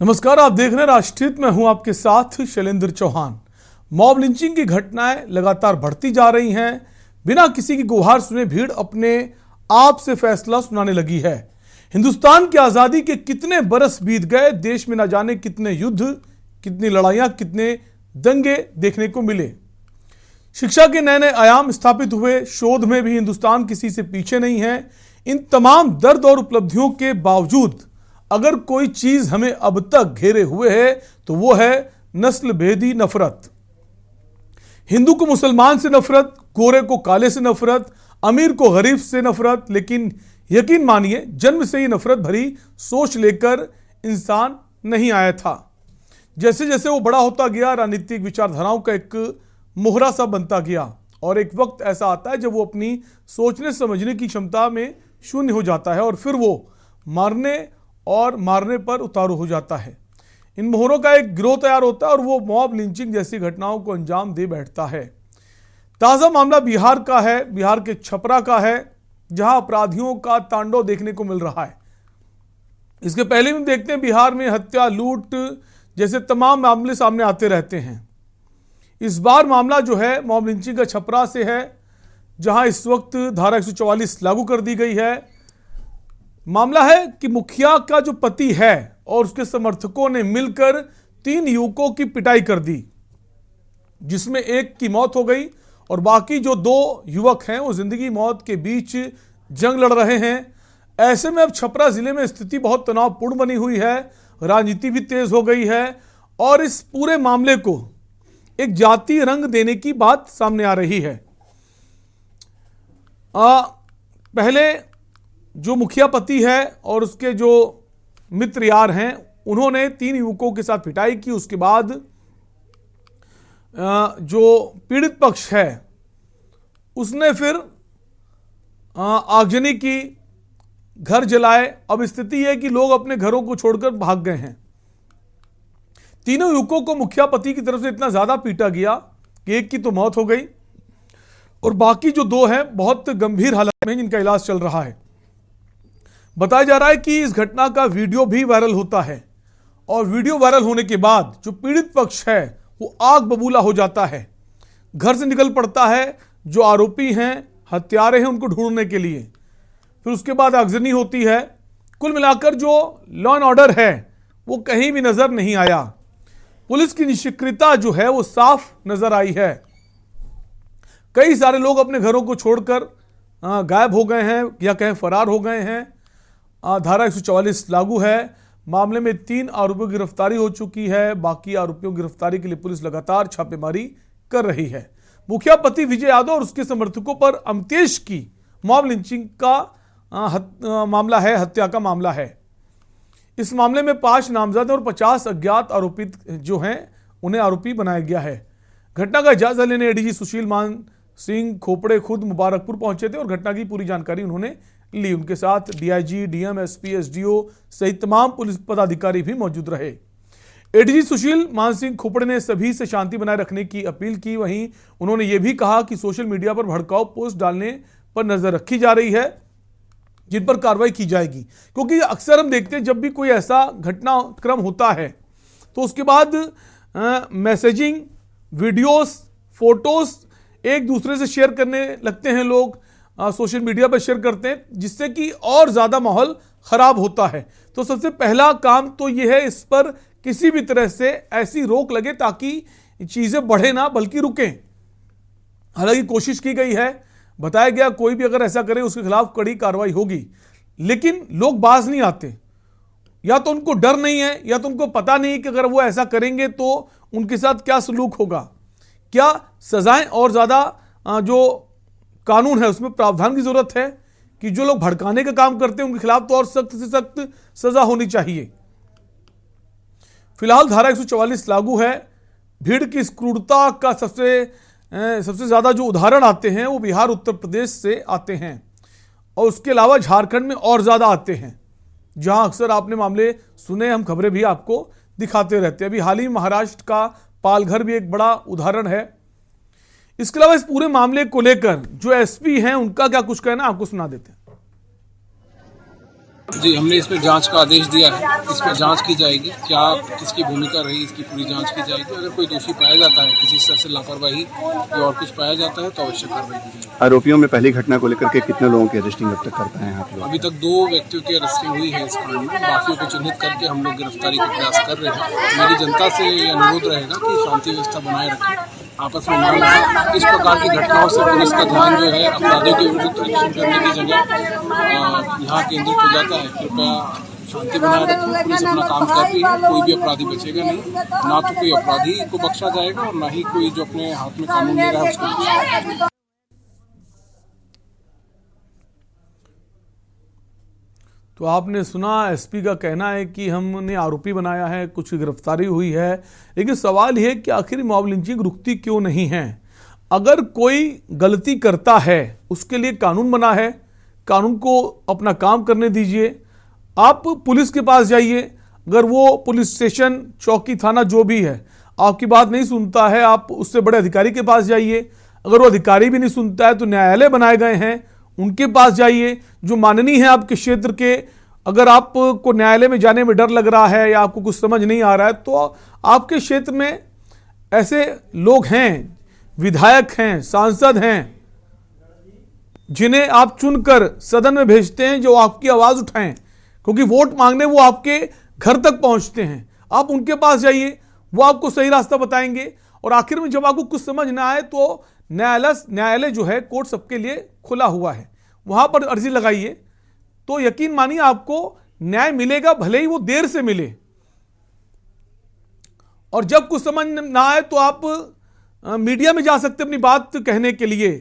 नमस्कार, आप देख रहे हैं राष्ट्रहित में हूं आपके साथ शैलेंद्र चौहान। मॉब लिंचिंग की घटनाएं लगातार बढ़ती जा रही हैं। बिना किसी की गुहार सुने भीड़ अपने आप से फैसला सुनाने लगी है। हिंदुस्तान की आजादी के कितने बरस बीत गए, देश में न जाने कितने युद्ध, कितनी लड़ाइयां, कितने दंगे देखने को मिले। शिक्षा के नए नए आयाम स्थापित हुए, शोध में भी हिंदुस्तान किसी से पीछे नहीं है। इन तमाम दर्द और उपलब्धियों के बावजूद अगर कोई चीज हमें अब तक घेरे हुए है तो वो है नस्ल भेदी नफरत। हिंदू को मुसलमान से नफरत, गोरे को काले से नफरत, अमीर को गरीब से नफरत। लेकिन यकीन मानिए, जन्म से ही नफरत भरी सोच लेकर इंसान नहीं आया था। जैसे जैसे वो बड़ा होता गया, राजनीतिक विचारधाराओं का एक मोहरा सा बनता गया और एक वक्त ऐसा आता है जब वो अपनी सोचने समझने की क्षमता में शून्य हो जाता है और फिर वो मारने पर उतारू हो जाता है। इन मोहरों का एक गिरोह तैयार होता है और वो मॉब लिंचिंग जैसी घटनाओं को अंजाम दे बैठता है। ताज़ा मामला बिहार का है, बिहार के छपरा का है, जहां अपराधियों का तांडव देखने को मिल रहा है। इसके पहले भी देखते हैं, बिहार में हत्या, लूट जैसे तमाम मामले सामने आते रहते हैं। इस बार मामला जो है मॉब लिंचिंग का छपरा से है, जहां इस वक्त धारा 144 लागू कर दी गई है। मामला है कि मुखिया का जो पति है और उसके समर्थकों ने मिलकर 3 युवकों की पिटाई कर दी, जिसमें एक की मौत हो गई और बाकी जो 2 युवक हैं वो जिंदगी मौत के बीच जंग लड़ रहे हैं। ऐसे में अब छपरा जिले में स्थिति बहुत तनावपूर्ण बनी हुई है, राजनीति भी तेज हो गई है और इस पूरे मामले को एक जातीय रंग देने की बात सामने आ रही है। पहले जो मुखिया पति है और उसके जो मित्र यार हैं, उन्होंने 3 युवकों के साथ पिटाई की। उसके बाद जो पीड़ित पक्ष है उसने फिर आगजनी की, घर जलाए। अब स्थिति है कि लोग अपने घरों को छोड़कर भाग गए हैं। तीनों युवकों को मुखिया पति की तरफ से इतना ज्यादा पीटा गया कि एक की तो मौत हो गई और बाकी जो 2 हैं बहुत गंभीर हालत में, जिनका इलाज चल रहा है। बताया जा रहा है कि इस घटना का वीडियो भी वायरल होता है और वीडियो वायरल होने के बाद जो पीड़ित पक्ष है वो आग बबूला हो जाता है, घर से निकल पड़ता है। जो आरोपी हैं, हत्यारे हैं, उनको ढूंढने के लिए। फिर उसके बाद आगजनी होती है। कुल मिलाकर जो लॉ एंड ऑर्डर है वो कहीं भी नजर नहीं आया। पुलिस की निष्क्रियता जो है वो साफ नजर आई है। कई सारे लोग अपने घरों को छोड़कर गायब हो गए हैं या कहें फरार हो गए हैं। धारा 144 लागू है। मामले में 3 आरोपियों की गिरफ्तारी हो चुकी है। बाकी आरोपियों की गिरफ्तारी के लिए पुलिस लगातार छापेमारी कर रही है। मुखिया पति विजय यादव और उसके समर्थकों पर अमतेश की मॉब लिंचिंग का मामला है, हत्या का मामला है। इस मामले में 5 नामजद और 50 अज्ञात आरोपित जो हैं उन्हें आरोपी बनाया गया है। घटना का जायजा लेने एडीजी सुशील मान सिंह खोपड़े खुद मुबारकपुर पहुंचे थे और घटना की पूरी जानकारी उन्होंने ली। उनके साथ डीआईजी, डीएम, एसपी, एसडीओ सहित तमाम पुलिस पदाधिकारी भी मौजूद रहे। एडीजी सुशील मान सिंह खोपड़े ने सभी से शांति बनाए रखने की अपील की। वहीं उन्होंने ये भी कहा कि सोशल मीडिया पर भड़काऊ पोस्ट डालने पर नजर रखी जा रही है, जिन पर कार्रवाई की जाएगी। क्योंकि अक्सर हम देखते हैं जब भी कोई ऐसा घटनाक्रम होता है तो उसके बाद मैसेजिंग, वीडियोस, फोटोस एक दूसरे से शेयर करने लगते हैं। लोग सोशल मीडिया पर शेयर करते हैं, जिससे कि और ज्यादा माहौल खराब होता है। तो सबसे पहला काम तो यह है, इस पर किसी भी तरह से ऐसी रोक लगे ताकि चीजें बढ़े ना बल्कि रुकें। हालांकि कोशिश की गई है, बताया गया कोई भी अगर ऐसा करे उसके खिलाफ कड़ी कार्रवाई होगी, लेकिन लोग बाज नहीं आते। या तो उनको डर नहीं है या तो उनको पता नहीं कि अगर वो ऐसा करेंगे तो उनके साथ क्या सलूक होगा, क्या सजाएं और ज्यादा जो कानून है उसमें प्रावधान की जरूरत है कि जो लोग भड़काने का काम करते हैं उनके खिलाफ तो और सख्त से सख्त सजा होनी चाहिए। फिलहाल धारा 144 लागू है। भीड़ की इस क्रूरता का सबसे ज्यादा जो उदाहरण आते हैं वो बिहार, उत्तर प्रदेश से आते हैं और उसके अलावा झारखंड में और ज्यादा आते हैं, जहां अक्सर आपने मामले सुने, हम खबरें भी आपको दिखाते रहते हैं। अभी हाल ही में महाराष्ट्र का पालघर भी एक बड़ा उदाहरण है। इसके अलावा इस पूरे मामले को लेकर जो एसपी हैं उनका क्या कुछ कहना, आपको सुना देते हैं। जी, हमने इस पे जांच का आदेश दिया है। इस पे जांच की जाएगी, क्या किसकी भूमिका रही, इसकी पूरी जांच की जाएगी। अगर कोई दोषी पाया जाता है, किसी स्तर से लापरवाही या और कुछ पाया जाता है, तो अवश्य कार्रवाई की जाएगी। आरोपियों में पहली घटना को लेकर के कितने लोगों की अरेस्टिंग अब तक कर पाए हैं आप लोग? अभी तक 2 व्यक्तियों की अरेस्टिंग हुई है इस कांड में। बाकियों को चिन्हित करके हम लोग गिरफ्तारी का प्रयास कर रहे हैं। मेरी जनता से ये अनुरोध रहेगा कि शांति व्यवस्था बनाए रखें, आपस में मान रखें। इस प्रकार की घटनाओं से पुलिस का ध्यान जो है अपराधियों के विरुद्ध एक्शन करने की जगह यहाँ केंद्रित हो जाता है। कृपया शांति बनाए रखें। पुलिस अपना काम कर रही है, कोई भी अपराधी बचेगा नहीं। ना तो कोई अपराधी को बख्शा जाएगा और ना ही कोई जो अपने हाथ में कानून ले रहा है उसको बख्शा जाएगा। तो आपने सुना, एसपी का कहना है कि हमने आरोपी बनाया है, कुछ गिरफ्तारी हुई है, लेकिन सवाल यह है कि आखिर मॉब लिंचिंग रुकती क्यों नहीं है। अगर कोई गलती करता है उसके लिए कानून बना है, कानून को अपना काम करने दीजिए। आप पुलिस के पास जाइए, अगर वो पुलिस स्टेशन, चौकी, थाना जो भी है आपकी बात नहीं सुनता है, आप उससे बड़े अधिकारी के पास जाइए। अगर वो अधिकारी भी नहीं सुनता है तो न्यायालय बनाए गए हैं, उनके पास जाइए जो माननीय है आपके क्षेत्र के। अगर आपको न्यायालय में जाने में डर लग रहा है या आपको कुछ समझ नहीं आ रहा है तो आपके क्षेत्र में ऐसे लोग हैं, विधायक हैं, सांसद हैं, जिन्हें आप चुनकर सदन में भेजते हैं, जो आपकी आवाज उठाएं, क्योंकि वोट मांगने वो आपके घर तक पहुंचते हैं। आप उनके पास जाइए, वो आपको सही रास्ता बताएंगे। और आखिर में जब आपको कुछ समझ ना आए तो न्यायालय जो है, कोर्ट सबके लिए खुला हुआ है, वहां पर अर्जी लगाइए, तो यकीन मानिए आपको न्याय मिलेगा, भले ही वो देर से मिले। और जब कुछ समझ ना आए तो आप मीडिया में जा सकते अपनी बात कहने के लिए,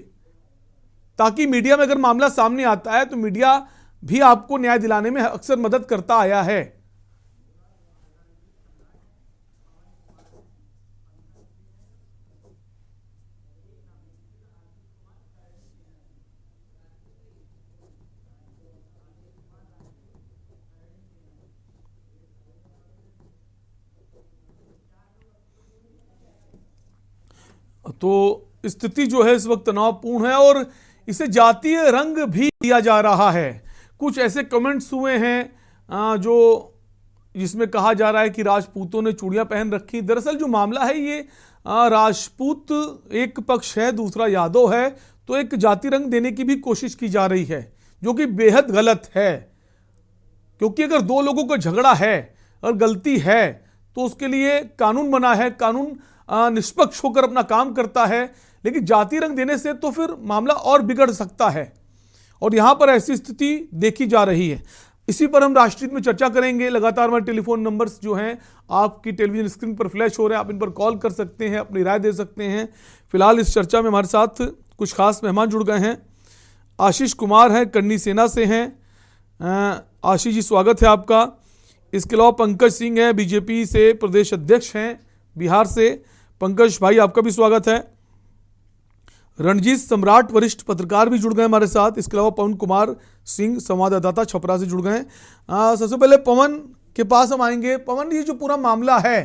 ताकि मीडिया में अगर मामला सामने आता है तो मीडिया भी आपको न्याय दिलाने में अक्सर मदद करता आया है। तो स्थिति जो है इस वक्त तनावपूर्ण है और इसे जातीय रंग भी दिया जा रहा है। कुछ ऐसे कमेंट्स हुए हैं जो जिसमें कहा जा रहा है कि राजपूतों ने चूड़ियां पहन रखी। दरअसल जो मामला है ये राजपूत एक पक्ष है, दूसरा यादव है, तो एक जाति रंग देने की भी कोशिश की जा रही है, जो कि बेहद गलत है। क्योंकि अगर दो लोगों का झगड़ा है और गलती है तो उसके लिए कानून बना है, कानून निष्पक्ष होकर अपना काम करता है। लेकिन जाति रंग देने से तो फिर मामला और बिगड़ सकता है, और यहां पर ऐसी स्थिति देखी जा रही है। इसी पर हम राष्ट्रीय में चर्चा करेंगे। लगातार हमारे टेलीफोन नंबर्स जो हैं आपकी टेलीविजन स्क्रीन पर फ्लैश हो रहे हैं, आप इन पर कॉल कर सकते हैं, अपनी राय दे सकते हैं। फिलहाल इस चर्चा में हमारे साथ कुछ खास मेहमान जुड़ गए हैं। आशीष कुमार हैं, करनी सेना से हैं। आशीष जी, स्वागत है आपका। इसके अलावा पंकज सिंह हैं, बीजेपी से प्रदेश अध्यक्ष हैं, बिहार से। पंकज भाई, आपका भी स्वागत है। रणजीत सम्राट, वरिष्ठ पत्रकार, भी जुड़ गए हमारे साथ। इसके अलावा पवन कुमार सिंह, संवाददाता, छपरा से जुड़ गए। सबसे पहले पवन के पास हम आएंगे। पवन, ये जो पूरा मामला है,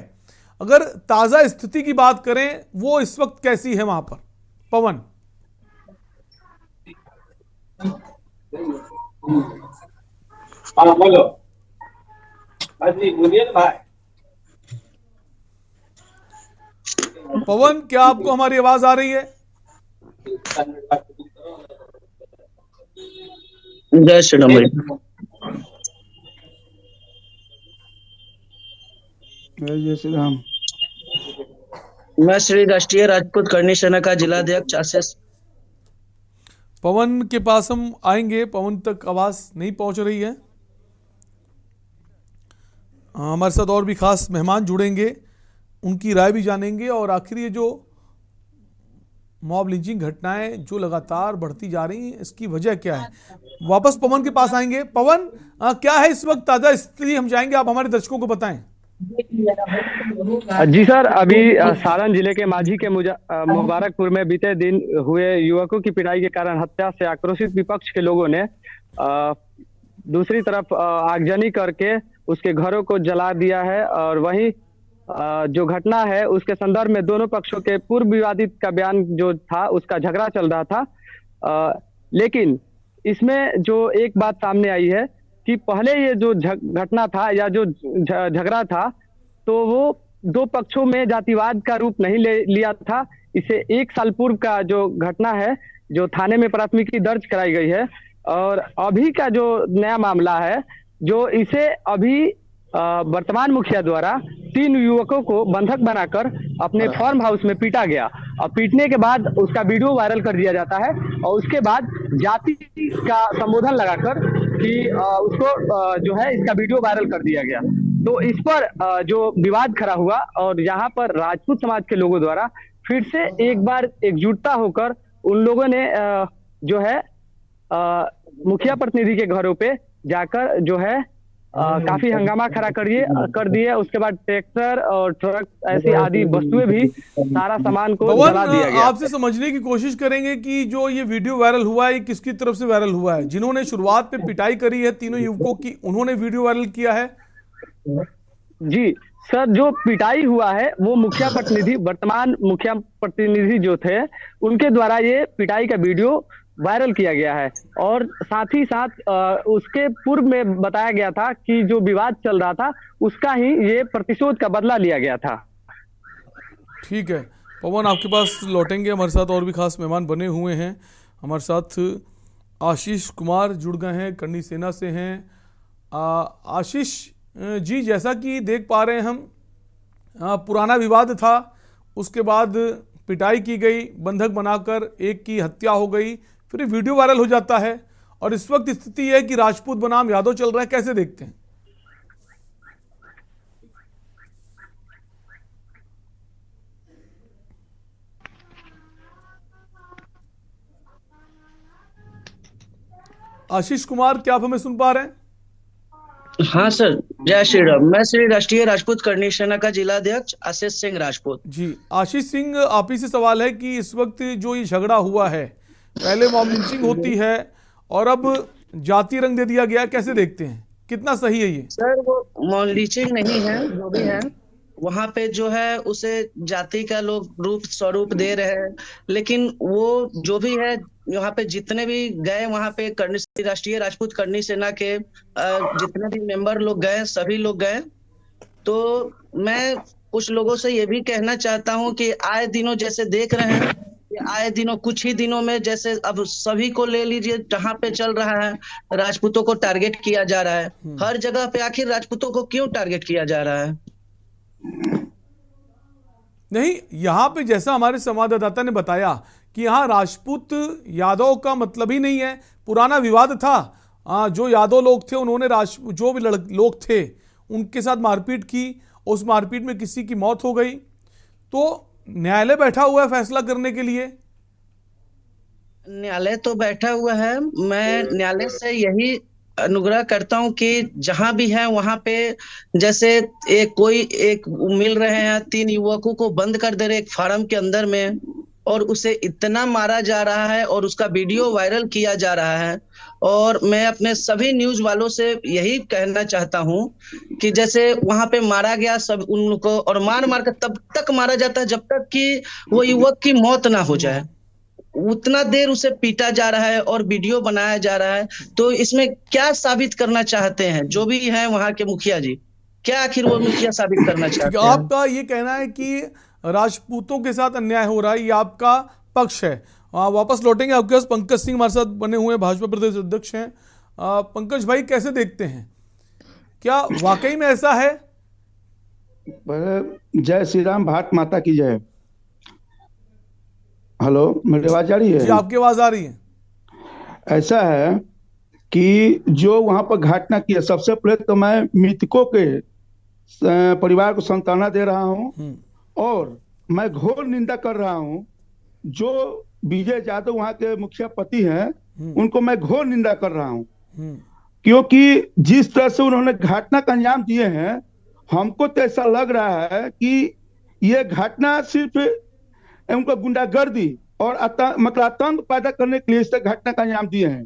अगर ताजा स्थिति की बात करें, वो इस वक्त कैसी है वहां पर? पवन। बोलो जी, बोलिए भाई। पवन, क्या आपको हमारी आवाज आ रही है? जय श्री राम। जय श्री राम। मैं श्री राष्ट्रीय राजपूत करनी सेना का जिलाध्यक्ष आशीष। पवन के पास हम आएंगे। पवन तक आवाज नहीं पहुंच रही है। हमारे साथ और भी खास मेहमान जुड़ेंगे, उनकी राय भी जानेंगे। और आखिर ये जो मॉब लिंचिंग घटनाएं जो लगातार बढ़ती जा रही हैं, इसकी वजह क्या है? वापस पवन के पास आएंगे। पवन, क्या है इस वक्त ताजा स्थिति, हम चाहेंगे आप हमारे दर्शकों को बताएं। जी सर, अभी सारण जिले के माझी के मुबारकपुर में बीते दिन हुए युवकों की पिटाई के कारण हत्या से आक्रोशित विपक्ष के लोगों ने दूसरी तरफ आगजनी करके उसके घरों को जला दिया है। और वहीं जो घटना है उसके संदर्भ में दोनों पक्षों के पूर्व विवादित का बयान जो था, उसका झगड़ा चल रहा था। लेकिन इसमें जो एक बात सामने आई है कि पहले ये जो घटना था या जो झगड़ा था, तो वो दो पक्षों में जातिवाद का रूप नहीं लिया था। इसे 1 साल पूर्व का जो घटना है, जो थाने में प्राथमिकी दर्ज कराई गई है, और अभी का जो नया मामला है, जो इसे अभी वर्तमान मुखिया द्वारा 3 युवकों को बंधक बनाकर अपने फार्म हाउस में पीटा गया, और पीटने के बाद उसका वीडियो वायरल कर दिया जाता है, और उसके बाद जाति का संबोधन लगाकर कि उसको जो है इसका वीडियो वायरल कर दिया गया। तो इस पर जो विवाद खड़ा हुआ, और यहाँ पर राजपूत समाज के लोगों द्वारा फिर से एक बार एकजुटता होकर उन लोगों ने जो है मुखिया प्रतिनिधि के घरों पे जाकर जो है काफी हंगामा खड़ा कर दिए। उसके बाद ट्रैक्टर और ट्रक ऐसी आदि वस्तुएं भी, सारा सामान को जला दिया गया। आपसे समझने की कोशिश करेंगे कि जो ये वीडियो वायरल हुआ है, ये किसकी तरफ से वायरल हुआ है? जिन्होंने शुरुआत में पिटाई करी है तीनों युवकों की, उन्होंने वीडियो वायरल किया है? जी सर, जो पिटाई हुआ है वो मुखिया प्रतिनिधि, वर्तमान मुखिया प्रतिनिधि जो थे, उनके द्वारा ये पिटाई का वीडियो वायरल किया गया है। और साथ ही साथ उसके पूर्व में बताया गया था कि जो विवाद चल रहा था उसका ही ये प्रतिशोध का बदला लिया गया था। ठीक है पवन, आपके पास लौटेंगे। हमारे साथ और भी खास मेहमान बने हुए हैं। हमारे साथ आशीष कुमार जुड़ गए हैं, करनी सेना से हैं। आशीष जी, जैसा कि देख पा रहे हैं हम, पुराना विवाद था, उसके बाद पिटाई की गई, बंधक बनाकर एक की हत्या हो गई, फिर वीडियो वायरल हो जाता है, और इस वक्त स्थिति है कि राजपूत बनाम यादव चल रहा है। कैसे देखते हैं? आशीष कुमार, क्या आप हमें सुन पा रहे हैं? हाँ सर, जय श्री राम। मैं श्री राष्ट्रीय राजपूत करनी सेना का जिलाध्यक्ष आशीष सिंह राजपूत। जी आशीष सिंह, आप ही से सवाल है कि इस वक्त जो ये झगड़ा हुआ है, पहले मॉब लिंचिंग होती है और अब जाति रंग दे दिया गया, कैसे देखते हैं? कितना सही है ये? सर, वो मॉब लिंचिंग नहीं है, जो भी है वहाँ पे जो है उसे जाति का लोग स्वरूप दे रहे हैं, लेकिन वो जो भी है, यहाँ पे जितने भी गए, वहाँ पे राष्ट्रीय राजपूत करनी सेना के जितने भी मेंबर लोग गए, सभी लोग गए। तो मैं कुछ लोगों से ये भी कहना चाहता हूँ कि आए दिनों जैसे देख रहे हैं, आए दिनों कुछ ही दिनों में जैसे अब सभी को ले लीजिए, जहाँ पे चल रहा है राजपूतों को टारगेट किया जा रहा है। हर जगह पे आखिर राजपूतों को क्यों टारगेट किया जा रहा है? नहीं, यहाँ पे जैसा हमारे संवाददाता ने बताया कि यहाँ राजपूत यादव का मतलब ही नहीं है। पुराना विवाद था, जो यादव लोग थे उन्होंने जो भी लोग थे उनके साथ मारपीट की, उस मारपीट में किसी की मौत हो गई। तो न्यायालय बैठा हुआ है फैसला करने के लिए। न्यायालय तो बैठा हुआ है। मैं न्यायालय से यही अनुग्रह करता हूं कि जहां भी है वहां पे, जैसे एक मिल रहे हैं, 3 युवकों को बंद कर दे रहे एक फार्म के अंदर में, और उसे इतना मारा जा रहा है और उसका वीडियो वायरल किया जा रहा है। और मैं अपने सभी न्यूज वालों से यही कहना चाहता हूं कि जैसे वहां पे मारा गया सब उनको, और मार कर तब तक मारा जाता है जब तक कि वो युवक की मौत ना हो जाए, उतना देर उसे पीटा जा रहा है और वीडियो बनाया जा रहा है। तो इसमें क्या साबित करना चाहते हैं जो भी है वहां के मुखिया जी? क्या आखिर वो मुखिया साबित करना चाहते हैं? आपका ये कहना है कि राजपूतों के साथ अन्याय हो रहा है, ये आपका पक्ष है। वापस लौटेंगे आपके पास। पंकज सिंह हमारे साथ बने हुए भाजपा प्रदेश अध्यक्ष हैं। पंकज भाई, कैसे देखते हैं? क्या वाकई में ऐसा है? जय श्री राम, भारत माता की जय। हेलो, मेरी आवाज आ रही है? जी, आपकी आवाज आ रही है। ऐसा है कि जो वहां पर घटना की है, सबसे पहले तो मैं मृतकों के परिवार को सांत्वना दे रहा हूं, और मैं घोर निंदा कर रहा हूं जो विजय यादव वहां के मुखिया पति हैं, उनको मैं घोर निंदा कर रहा हूं। क्योंकि जिस तरह से उन्होंने घटना का अंजाम दिए हैं, हमको तो ऐसा लग रहा है कि ये घटना सिर्फ उनको गुंडागर्दी और मतलब आतंक पैदा करने के लिए इस घटना का अंजाम दिए हैं।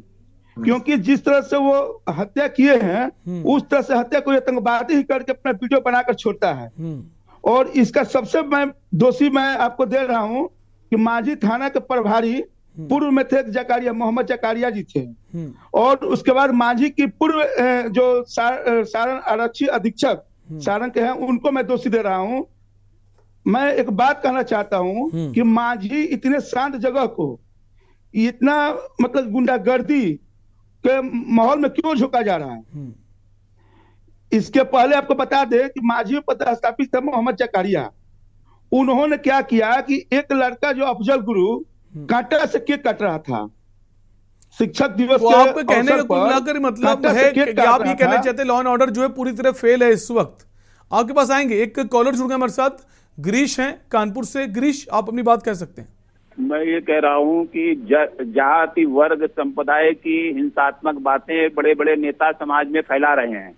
क्योंकि जिस तरह से वो हत्या किए हैं, उस तरह से हत्या को आतंकवादी ही करके अपना वीडियो बनाकर छोड़ता है। और इसका सबसे मैं दोषी मैं आपको दे रहा हूं कि मांझी थाना के प्रभारी पूर्व में थे जकारिया, मोहम्मद जकारिया जी थे। और उसके बाद मांझी की पूर्व जो सारण आरक्षी अधीक्षक सारण के हैं, उनको मैं दोषी दे रहा हूं। मैं एक बात कहना चाहता हूं कि मांझी इतने शांत जगह को इतना मतलब गुंडागर्दी के माहौल में क्यों झुका जा रहा है। इसके पहले आपको बता दें कि मांझी में पदस्थापित थे मोहम्मद जकारिया। उन्होंने क्या किया कि एक लड़का जो अफजल गुरु कांटा से केक काट रहा था शिक्षक दिवस तो के आपके कहने का अवसर कुल पर, मिलाकर मतलब कांटा से है केक कि काट आप ये रहा कहना था। चाहते हैं लॉ एंड ऑर्डर जो है पूरी तरह फेल है इस वक्त। आपके पास आएंगे, एक कॉलर जुड़ गए हमारे साथ, गिरीश हैं कानपुर से। गिरीश, आप अपनी बात कह सकते हैं। मैं ये कह रहा हूँ कि जाति वर्ग संप्रदाय की हिंसात्मक बातें बड़े बड़े नेता समाज में फैला रहे हैं,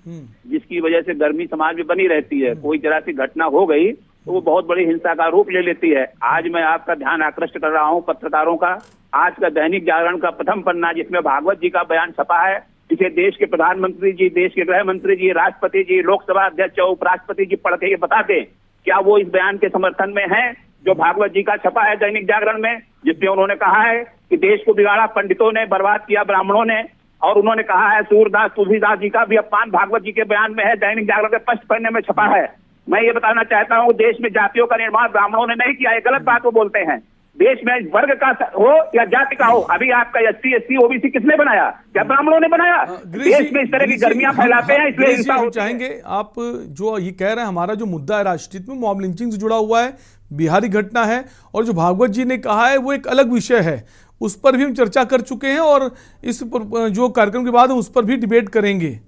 जिसकी वजह से गर्मी समाज में बनी रहती है। कोई जरा सी घटना हो गई तो वो बहुत बड़ी हिंसा का रूप ले लेती है। आज मैं आपका ध्यान आकृष्ट कर रहा हूँ पत्रकारों का, आज का दैनिक जागरण का प्रथम पन्ना जिसमें भागवत जी का बयान छपा है, जिसे देश के प्रधानमंत्री जी, देश के गृह मंत्री जी, राष्ट्रपति जी, लोकसभा अध्यक्ष और उपराष्ट्रपति जी पढ़ के ये बता दें क्या वो इस बयान के समर्थन में है जो भागवत जी का छपा है दैनिक जागरण में, जिसमें उन्होंने कहा है कि देश को बिगाड़ा पंडितों ने, बर्बाद किया ब्राह्मणों ने। और उन्होंने कहा है सूरदास तुलसीदास जी का भी अपमान भागवत जी के बयान में है, दैनिक जागरण के फर्स्ट पन्ने में छपा है। मैं ये बताना चाहता हूँ देश में जातियों का निर्माण ब्राह्मणों ने नहीं किया, ये गलत बात वो बोलते हैं। देश में वर्ग का हो या जाति का हो, अभी आपका SC OBC किसने बनाया? क्या ब्राह्मणों ने बनाया? देश में इस तरह की गर्मियां फैलाते हैं, इसलिए हिंसा होती है। चाहेंगे आप जो ये कह रहे हैं, हमारा जो मुद्दा है राष्ट्रहित में मॉब लिंचिंग से जुड़ा हुआ है, बिहारी घटना है, और जो भागवत जी ने कहा है वो एक अलग विषय है, उस पर भी हम चर्चा कर चुके हैं और इस जो कार्यक्रम के बाद हम उस पर भी डिबेट करेंगे।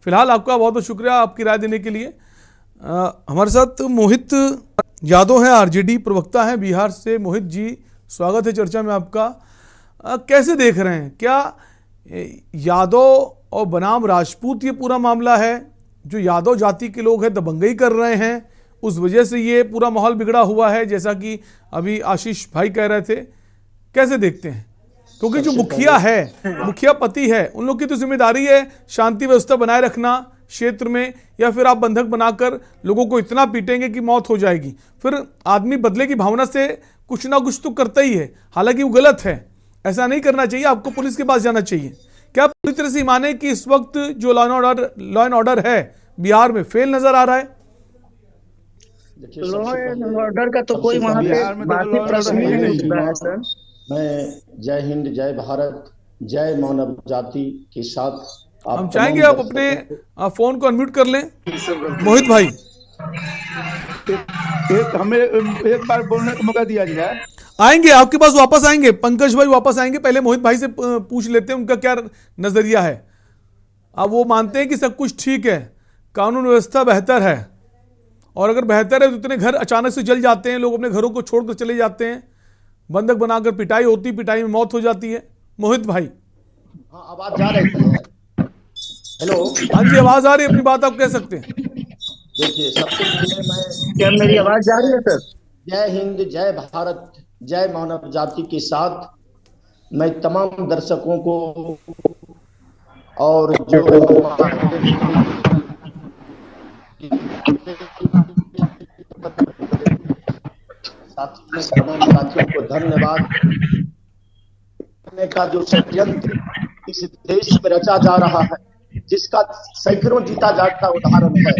फिलहाल आपका बहुत बहुत शुक्रिया आपकी राय देने के लिए। हमारे साथ मोहित यादव हैं, RJD प्रवक्ता हैं बिहार से। मोहित जी, स्वागत है चर्चा में आपका। कैसे देख रहे हैं, क्या यादव और बनाम राजपूत ये पूरा मामला है, जो यादव जाति के लोग हैं दबंगई कर रहे हैं, उस वजह से ये पूरा माहौल बिगड़ा हुआ है, जैसा कि अभी आशीष भाई कह रहे थे? कैसे देखते हैं? क्योंकि जो मुखिया है, मुखिया पति है, उन लोग की तो जिम्मेदारी है शांति व्यवस्था बनाए रखना क्षेत्र में, या फिर आप बंधक बनाकर लोगों को इतना पीटेंगे कि मौत हो जाएगी। फिर आदमी बदले की भावना से कुछ ना कुछ तो करता ही है, हालांकि वो गलत है, ऐसा नहीं करना चाहिए। आपको पुलिस के पास जाना चाहिए। क्या पूरी तरह से माने कि इस वक्त जो लॉ एंड ऑर्डर है बिहार में फेल नजर आ रहा है? लॉ एंड ऑर्डर का तो कोई वहाँ पे बात ही प्रश्न ही नहीं उठता है सर। मैं जय हिंद, जय भारत, जय मानव जाति के साथ हम चाहेंगे आप अपने फोन को अनम्यूट कर लें। मोहित भाई, हमें एक बार बोलने का मौका दिया जाए। आएंगे आपके पास, वापस आएंगे। पंकज भाई वापस आएंगे, पहले मोहित भाई से पूछ लेते हैं उनका क्या नजरिया है। अब वो मानते हैं कि सब कुछ ठीक है, कानून व्यवस्था बेहतर है, और अगर बेहतर है तो इतने घर अचानक से जल जाते हैं, लोग अपने घरों को छोड़कर चले जाते हैं, बंधक बनाकर पिटाई होती, पिटाई में मौत हो जाती है। मोहित भाई, हाँ, आवाज जा रही है? हेलो, हाँ जी, आवाज आ रही है, अपनी बात आप कह सकते हैं। देखिए, सबसे पहले मैं, क्या मेरी आवाज जा रही है सर? जय हिंद, जय भारत, जय मानव जाति के साथ मैं तमाम दर्शकों को और जो तमाम साथियों को धन्यवाद का जो षड्यंत्र इस देश में रचा जा रहा है, जिसका सैकड़ों जीता जागता उदाहरण है।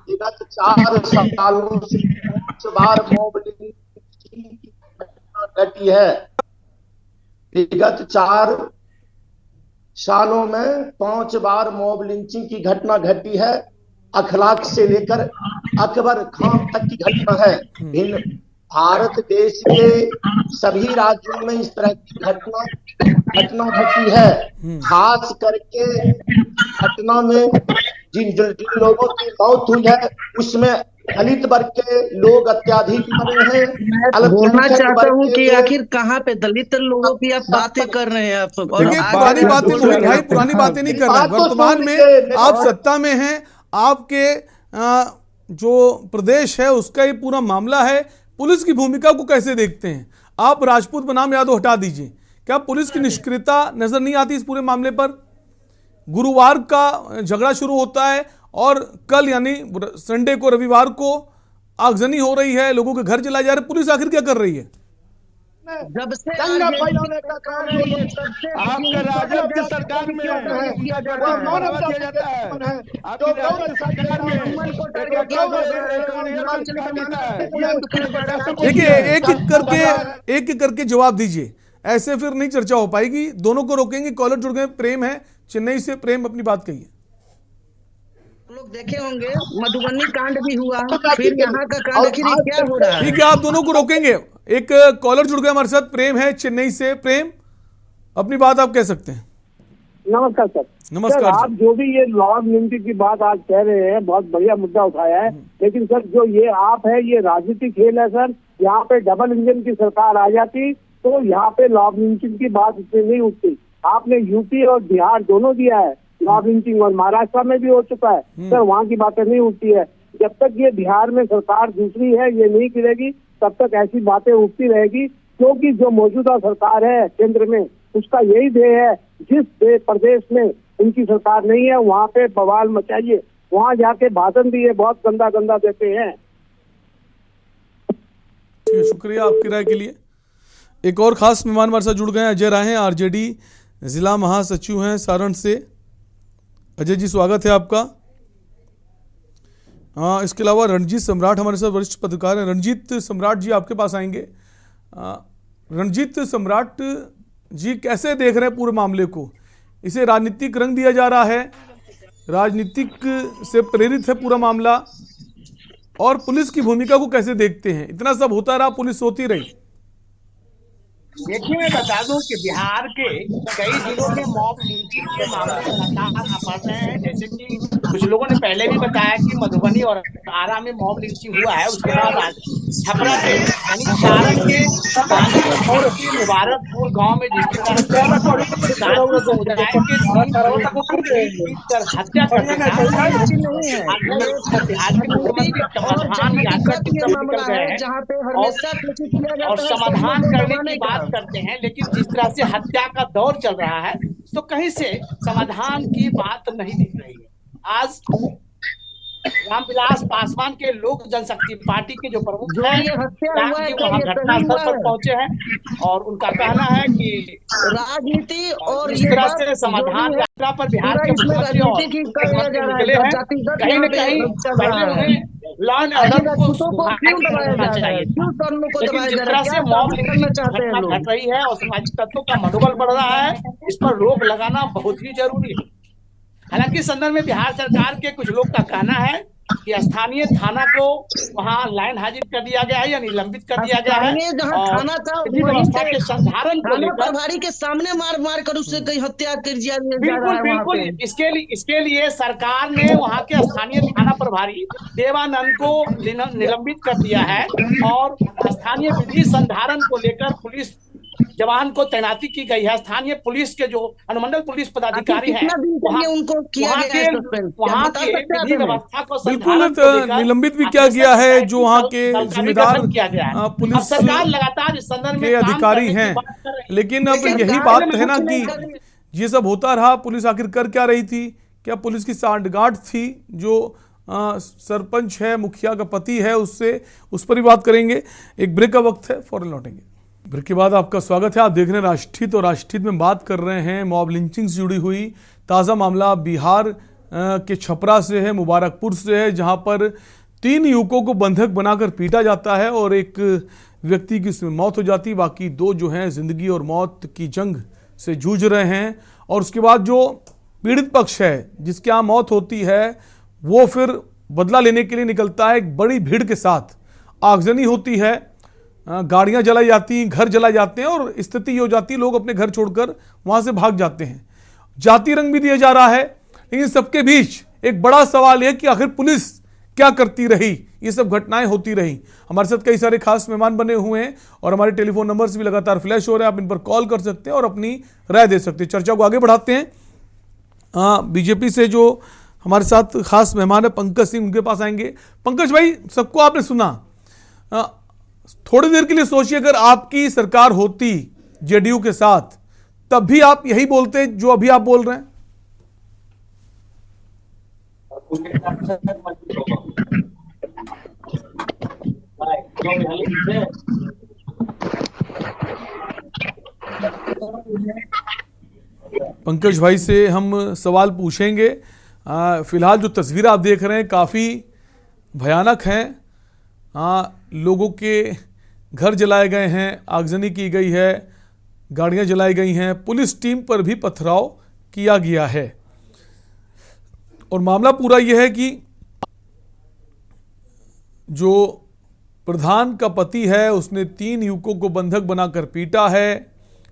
विगत 4 सालों से 5 बार मॉब लिंचिंग की घटना घटी है। विगत 4 सालों में 5 बार मॉब लिंचिंग की घटना घटी है। अखलाक से लेकर अकबर खान तक की घटना है। भारत देश के सभी राज्यों में इस तरह की घटना घटी है। खास करके घटना में जिन लोगों की मौत हुई है, उसमें दलित वर्ग के लोग अत्याधिक मरे हैं। मैं बोलना चाहता हूँ कि आखिर कहाँ पे दलित लोगों की आप बातें कर रहे हैं आप, और पुरानी बातें मोहित भाई, पुरानी बातें नहीं कर रहे हैं। वर्तमान में आप सत्ता में हैं, आपके जो प्रदेश है उसका ये पूरा मामला है। पुलिस की भूमिका को कैसे देखते हैं आप? राजपूत बनाम यादव हटा दीजिए, क्या पुलिस की निष्क्रियता नजर नहीं आती इस पूरे मामले पर? गुरुवार का झगड़ा शुरू होता है और कल यानी संडे को, रविवार को आगजनी हो रही है, लोगों के घर जलाए जा रहे, पुलिस आखिर क्या कर रही है? जब से दंगा फैलाने का काम ये सबसे आपका राजद की सरकार में किया जा वो रहा है। मानव किया जाता है। आपकी राजद की सरकार में देखिए, एक एक करके जवाब दीजिए, ऐसे फिर नहीं चर्चा हो पाएगी। दोनों को रोकेंगे। कॉलर जुड़ गए, प्रेम है चेन्नई से। प्रेम, अपनी बात कहिए। लोग देखे होंगे मधुबनी कांड भी हुआ, फिर यहाँ का कांड आखिर क्या हो रहा है। ठीक है, आप दोनों को रोकेंगे। एक कॉलर जुड़ गए हमारे साथ, प्रेम है चेन्नई से। प्रेम, अपनी बात आप कह सकते हैं। नमस्कार सर। नमस्कार सर, आप जो भी ये लॉ यूनिटी की बात आज कह रहे हैं, बहुत बढ़िया मुद्दा उठाया है, लेकिन सर जो ये आप है ये राजनीतिक खेल है सर। यहाँ पे डबल इंजन की सरकार आ जाती तो यहाँ पे लॉ यूनिटी की बात इतनी नहीं उठती। आपने यूपी और बिहार दोनों दिया है लॉ यूनिटी, और महाराष्ट्र में भी हो चुका है सर, वहाँ की बातें नहीं उठती है। जब तक ये बिहार में सरकार दूसरी है ये नहीं गिरेगी तब तक ऐसी बातें उठती रहेगी, क्योंकि जो मौजूदा सरकार है केंद्र में उसका यही ध्येय है, जिस प्रदेश में उनकी सरकार नहीं है वहाँ पे बवाल मचाइए, वहाँ जाके भाषण भी ये बहुत गंदा गंदा देते हैं। ठीक है, शुक्रिया आपकी राय के लिए। एक और खास मेहमान हमारे साथ जुड़ गए हैं, अजय राय हैं, आरजेडी जिला महासचिव हैं सारण से। अजय जी, स्वागत है आपका। हाँ, इसके अलावा रणजीत सम्राट हमारे साथ वरिष्ठ पत्रकार हैं। रणजीत सम्राट जी, आपके पास आएंगे। रणजीत सम्राट जी, कैसे देख रहे हैं पूरे मामले को? इसे राजनीतिक रंग दिया जा रहा है, राजनीतिक से प्रेरित है पूरा मामला, और पुलिस की भूमिका को कैसे देखते हैं? इतना सब होता रहा, पुलिस होती रही। देखिए, मैं बता दूं कि बिहार के कई जिलों में मॉब लिंचिंग के मामले लगातार बढ़ रहे हैं। जैसे कि कुछ लोगों ने पहले भी बताया कि मधुबनी और आरा में मॉब लिंचिंग हुआ है। उसके बाद छपरा के यानी सारण के गांधीनगर के मुबारकपुर गांव में जिस प्रकार हत्या करने का बिहार के मुख्यमंत्री समाधान यात्रा निकल गए हैं और समाधान करने की बात करते हैं, लेकिन जिस तरह से हत्या का दौर चल रहा है तो कहीं से समाधान की बात नहीं दिख रही है। आज रामविलास पासवान के लोक जनशक्ति पार्टी के जो प्रमुख हैं वहाँ घटनास्थल पर पहुंचे हैं और उनका कहना है कि राजनीति और इस तरह से समाधान यात्रा पर बिहार के मुख्यमंत्री और मुख्यमंत्री निकले हैं। कहीं न कहीं पहले उन्हें लॉ एंड ऑर्डर को सुधारना चाहिए, लेकिन जिस तरह से मॉब लिंचिंग घट रही है और सामाजिक तत्वों का मनोबल बढ़ रहा है, इस पर रोक लगाना बहुत ही जरूरी है। हालांकि इस संदर्भ में बिहार सरकार के कुछ लोग का कहना है कि स्थानीय थाना को वहां लाइन हाजिर कर दिया गया है या निलंबित कर दिया गया है, थाना था व्यवस्था के संधारण को लेकर प्रभारी के सामने मार मार कर उससे कहीं हत्या कर दिया जा रहा बिल्कुल है। बिल्कुल इसके लिए सरकार ने वहां के स्थानीय थाना प्रभारी देवानंद को निलंबित कर दिया है और स्थानीय विधि संधारण को लेकर पुलिस जवान को तैनाती की गई है। स्थानीय पुलिस के जो अनुमंडल पुलिस पदाधिकारी हैं उनको किया गया वहाँ के विधि व्यवस्था को बिल्कुल निलंबित भी किया गया है, जो वहाँ के जिम्मेदार पुलिस सरकार लगातार इस संदर्भ में के अधिकारी हैं। लेकिन अब यही बात है ना कि ये सब होता रहा, पुलिस आखिर कर क्या रही थी? क्या पुलिस की सांठगांठ थी? जो सरपंच है, मुखिया का पति है, उससे उस पर ही बात करेंगे। एक ब्रेक का वक्त है, फौरन लौटेंगे। ब्रेक के बाद आपका स्वागत है। आप देख रहे हैं राष्ट्रहित, और राष्ट्रहित में बात कर रहे हैं मॉब लिंचिंग से जुड़ी हुई ताज़ा मामला बिहार के छपरा से है, मुबारकपुर से है, जहां पर 3 युवकों को बंधक बनाकर पीटा जाता है और एक व्यक्ति की उसमें मौत हो जाती है। बाकी 2 जो हैं जिंदगी और मौत की जंग से जूझ रहे हैं। और उसके बाद जो पीड़ित पक्ष है जिसकी यहाँ मौत होती है, वो फिर बदला लेने के लिए निकलता है। एक बड़ी भीड़ के साथ आगजनी होती है, गाड़ियां जलाई जाती हैं, घर जलाए जाते हैं, और स्थिति ये हो जाती है लोग अपने घर छोड़कर वहां से भाग जाते हैं। जाति रंग भी दिया जा रहा है, लेकिन सबके बीच एक बड़ा सवाल है कि आखिर पुलिस क्या करती रही? ये सब घटनाएं होती रही। हमारे साथ कई सारे खास मेहमान बने हुए हैं और हमारे टेलीफोन नंबर्स भी लगातार फ्लैश हो रहे हैं। आप इन पर कॉल कर सकते हैं और अपनी राय दे सकते हैं। चर्चा को आगे बढ़ाते हैं। बीजेपी से जो हमारे साथ खास मेहमान है पंकज सिंह, उनके पास आएंगे। पंकज भाई, सबको आपने सुना, थोड़ी देर के लिए सोचिए, अगर आपकी सरकार होती जेडीयू के साथ, तब भी आप यही बोलते जो अभी आप बोल रहे हैं? पंकज भाई से हम सवाल पूछेंगे। फिलहाल जो तस्वीर आप देख रहे हैं काफ़ी भयानक हैं। लोगों के घर जलाए गए हैं, आगजनी की गई है, गाड़ियां जलाई गई हैं, पुलिस टीम पर भी पथराव किया गया है। और मामला पूरा यह है कि जो प्रधान का पति है उसने 3 युवकों को बंधक बनाकर पीटा है।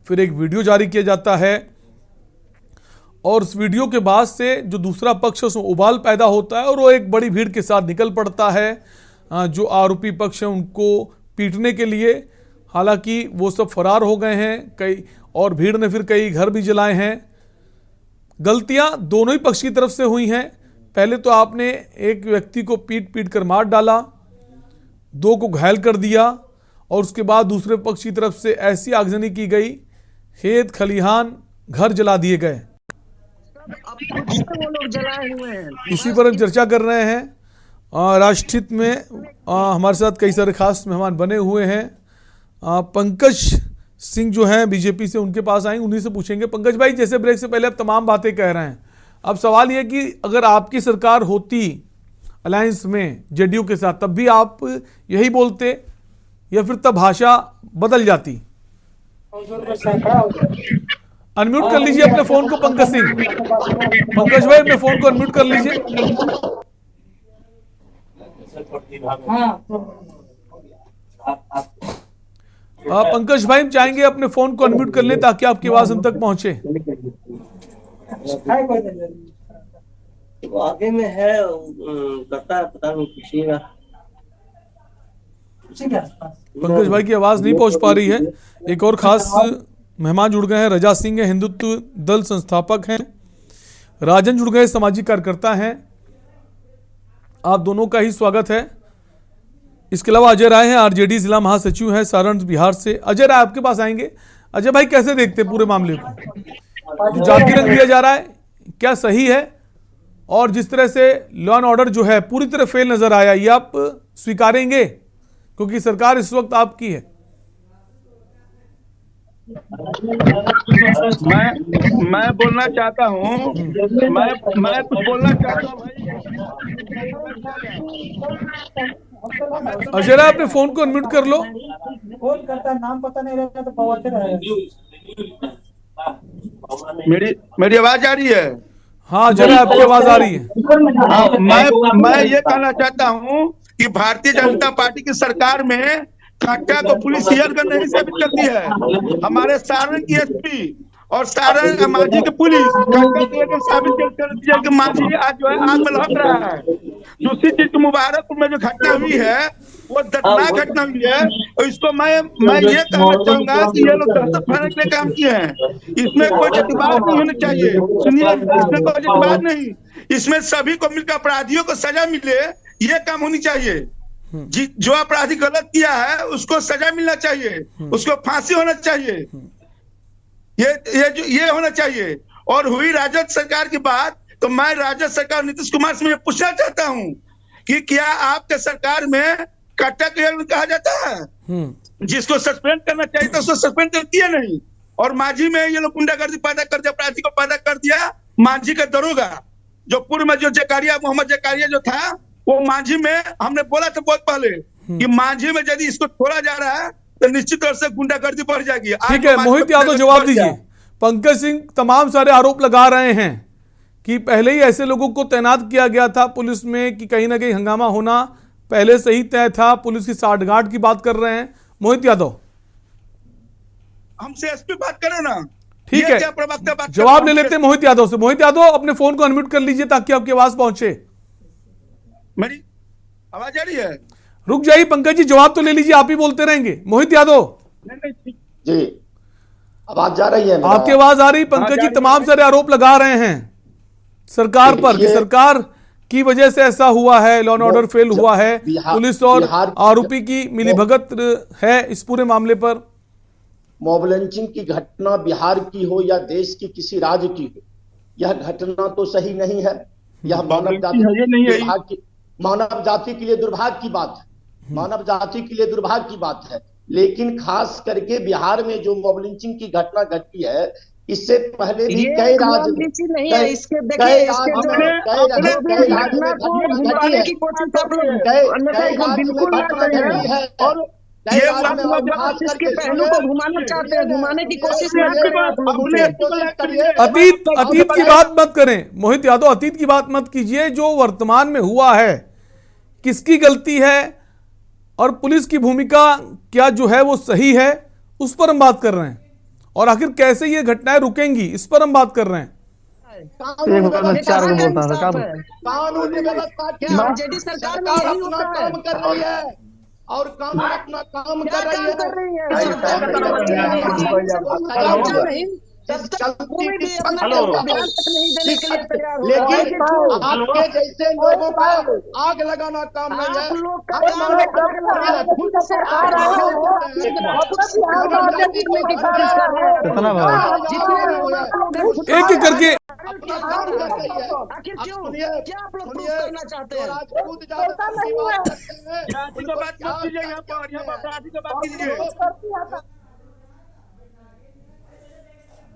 फिर एक वीडियो जारी किया जाता है और उस वीडियो के बाद से जो दूसरा पक्ष है उसमें उबाल पैदा होता है और वो एक बड़ी भीड़ के साथ निकल पड़ता है जो आरोपी पक्ष है उनको पीटने के लिए। हालांकि वो सब फरार हो गए हैं कई, और भीड़ ने फिर कई घर भी जलाए हैं। गलतियां दोनों ही पक्ष की तरफ से हुई हैं। पहले तो आपने एक व्यक्ति को पीट पीट कर मार डाला, 2 को घायल कर दिया और उसके बाद दूसरे पक्ष की तरफ से ऐसी आगजनी की गई, खेत खलिहान घर जला दिए गए। वो लोग जलाए हुए हैं। इसी पर हम चर्चा कर रहे हैं। राष्ट्रहित में हमारे साथ कई सारे खास मेहमान बने हुए हैं। पंकज सिंह जो हैं बीजेपी से, उनके पास आएंगे, उन्हीं से पूछेंगे। पंकज भाई, जैसे ब्रेक से पहले आप तमाम बातें कह रहे हैं, अब सवाल यह कि अगर आपकी सरकार होती अलायंस में जेडीयू के साथ, तब भी आप यही बोलते या फिर तब भाषा बदल जाती? अनम्यूट कर लीजिए अपने फोन को पंकज सिंह। पंकज भाई अपने फोन को अनम्यूट कर लीजिए। पंकज भाई, हम चाहेंगे अपने फोन को अनम्यूट कर लें ताकि आपकी आवाज हम तक पहुंचे। तो आगे में है करता है, पता नहीं पूछिएगा। पंकज भाई की आवाज नहीं पहुंच पा रही है। एक और खास मेहमान जुड़ गए हैं, रजा सिंह है, हिंदुत्व दल संस्थापक हैं। राजन जुड़ गए, सामाजिक कार्यकर्ता हैं। आप दोनों का ही स्वागत है। इसके अलावा अजय राय हैं, आरजेडी जिला महासचिव हैं सारण बिहार से। अजय राय, आपके पास आएंगे। अजय भाई, कैसे देखते हैं पूरे मामले को? जो जाति रंग दिया जा रहा है, क्या सही है? और जिस तरह से लॉ एंड ऑर्डर जो है पूरी तरह फेल नजर आया, ये आप स्वीकारेंगे क्योंकि सरकार इस वक्त आपकी है? मैं बोलना चाहता हूँ, मैं कुछ बोलना चाहता हूँ भाई। अजय राय, अपने फोन को अनम्यूट कर लो। फोन करता है, नाम पता नहीं रहता तो पवाते रहेगा। मेरी आवाज आ रही है? हाँ अजय राय, आपकी आवाज आ रही है। मैं ये कहना चाहता हूँ कि भारतीय जनता पार्टी की सरकार में काका को पुलिस हियर गन नहीं साबित करती है। हमारे सारण की एसपी और सारण मांझी की पुलिस काका को साबित कर दिया कि मांझी आज जो है आग में लहक रहा है। दूसरी चीज मुबारकपुर में जो घटना हुई है वो दर्दनाक घटना हुई है, और इसको मैं ये कहना चाहूंगा कि ये लोग दहशत फैलाने के लिए काम किए हैं। इसमें कोई जल्दबाज नहीं होना चाहिए। सुनिए, इसमें कोई जल्दबाज नहीं, इसमें सभी को मिलकर अपराधियों को सजा मिले, ये काम होनी चाहिए। जो अपराधी गलत किया है उसको सजा मिलना चाहिए, उसको फांसी होना चाहिए, ये होना चाहिए। और हुई राजद सरकार की बात, तो मैं राजद सरकार नीतीश कुमार से मैं पूछना चाहता हूं कि क्या आपके सरकार में कट्टा क्लियर कहा जाता है? जिसको सस्पेंड करना चाहिए तो उसको सस्पेंड किया नहीं, और मांझी में ये लोग गुंडागर्दी पैदा कर दिया, अपराधी को पैदा कर दिया। मांझी का दरोगा जो पूर्व में जो जकारिया, मोहम्मद जकारिया जो था, वो मांझी में हमने बोला था बहुत पहले कि मांझी में यदि इसको छोड़ा जा रहा है तो निश्चित तौर से गुंडागर्दी बढ़ जाएगी। ठीक है, मोहित यादव जवाब दीजिए। पंकज सिंह तमाम सारे आरोप लगा रहे हैं कि पहले ही ऐसे लोगों को तैनात किया गया था पुलिस में कि कहीं ना कहीं हंगामा होना पहले से ही तय था, पुलिस की साठगांठ की बात कर रहे हैं। मोहित यादव, हमसे एसपी बात करें ना। ठीक है, जवाब ले लेते हैं मोहित यादव से। मोहित यादव, अपने फोन को अनम्यूट कर लीजिए ताकि आपकी आवाज पहुंचे। मेरी आवाज आ रही है? रुक जाइए पंकज जी, जवाब तो ले लीजिए, आप ही बोलते रहेंगे। मोहित यादव जी, आवाज जा रही है? आपकी आवाज आ रही। पंकज जी तमाम सारे आरोप लगा रहे हैं सरकार पर कि सरकार की वजह से ऐसा हुआ है, लॉ एंड ऑर्डर फेल हुआ है, पुलिस और आरोपी की मिलीभगत है इस पूरे मामले पर। मॉब लिंचिंग की घटना बिहार की हो या देश की किसी राज्य की हो, यह घटना तो सही नहीं है। यह मानव जाति के लिए दुर्भाग्य की बात है। मानव जाति के लिए दुर्भाग्य की बात है। लेकिन खास करके बिहार में जो मॉब लिंचिंग की घटना घटी है, इससे पहले भी ये कई राज्य लीची नहीं है, इसके कई देखिए इसके राज्य जो में कई राज्य में घटना को घटना घटी घुमाने है, की कोशिश आप लोग कई अन्यथा कई इसको राज्य में बिल्कुल ना घटना करें घटी है, और कई ये राज्य में और खास इसके करके पहलू को घुमाना चाहते हैं, घुमाने की कोशिश ना करें आप लोगों से। कोशिश करिए। अतीत की बात मत करें मोहित यादव, अतीत की बात मत कीजिए। जो वर्तमान में हुआ है, किसकी गलती है और पुलिस की भूमिका क्या जो है वो सही है, उस पर हम बात कर रहे हैं। और आखिर कैसे ये घटनाएं रुकेंगी, इस पर हम बात कर रहे हैं। कानून व्यवस्था आरजेडी सरकार में यही अपना होता है। काम कर रही है और कानून अपना काम क्या कर काम कर रही रही है। है? कोई भी अपना बयान तक नहीं देने के लिए तैयार हो रहा है। लेकिन आपके जैसे लोगों को आग लगाना काम नहीं है। आप लोग का काम है खुद से आ रहे हो, खुद से करने की कोशिश कर रहे हैं। जितने एक एक करके अपना काम कर रही है। आखिर क्यों, क्या आप लोग प्रूव करना चाहते हैं? राजपूत ज्यादा बात करते हैं।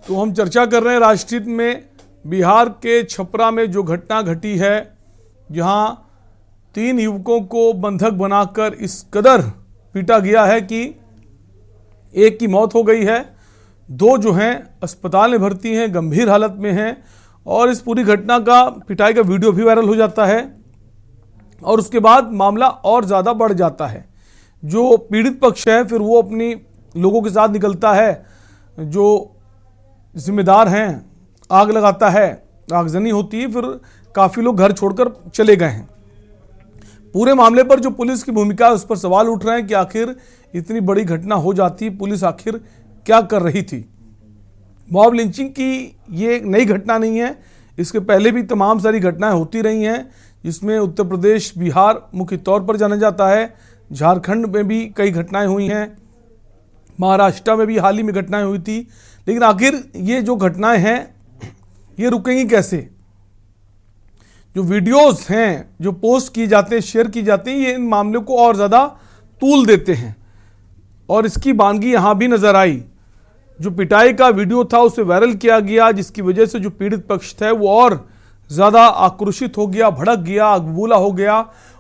तो हम चर्चा कर रहे हैं राष्ट्रहित में बिहार के छपरा में जो घटना घटी है, जहां 3 युवकों को बंधक बनाकर इस कदर पीटा गया है कि एक की मौत हो गई है, 2 जो हैं अस्पताल में भर्ती हैं, गंभीर हालत में हैं। और इस पूरी घटना का पिटाई का वीडियो भी वायरल हो जाता है और उसके बाद मामला और ज़्यादा बढ़ जाता है। जो पीड़ित पक्ष है फिर वो अपनी लोगों के साथ निकलता है, जो जिम्मेदार हैं, आग लगाता है, आगजनी होती है, फिर काफ़ी लोग घर छोड़कर चले गए हैं। पूरे मामले पर जो पुलिस की भूमिका है उस पर सवाल उठ रहे हैं कि आखिर इतनी बड़ी घटना हो जाती, पुलिस आखिर क्या कर रही थी। मॉब लिंचिंग की ये नई घटना नहीं है, इसके पहले भी तमाम सारी घटनाएं होती रही हैं, जिसमें उत्तर प्रदेश, बिहार मुख्य तौर पर जाना जाता है। झारखंड में भी कई घटनाएं हुई हैं, महाराष्ट्र में भी हाल ही में घटनाएं हुई थी। लेकिन आखिर ये जो घटनाएं हैं ये रुकेंगी कैसे? जो वीडियोस हैं जो पोस्ट की जाते हैं, शेयर की जाती हैं, ये इन मामलों को और ज़्यादा तूल देते हैं। और इसकी बानगी यहाँ भी नज़र आई। जो पिटाई का वीडियो था उसे वायरल किया गया, जिसकी वजह से जो पीड़ित पक्ष था वो और ज़्यादा आक्रोशित हो गया, भड़क गया, आगबूला हो गया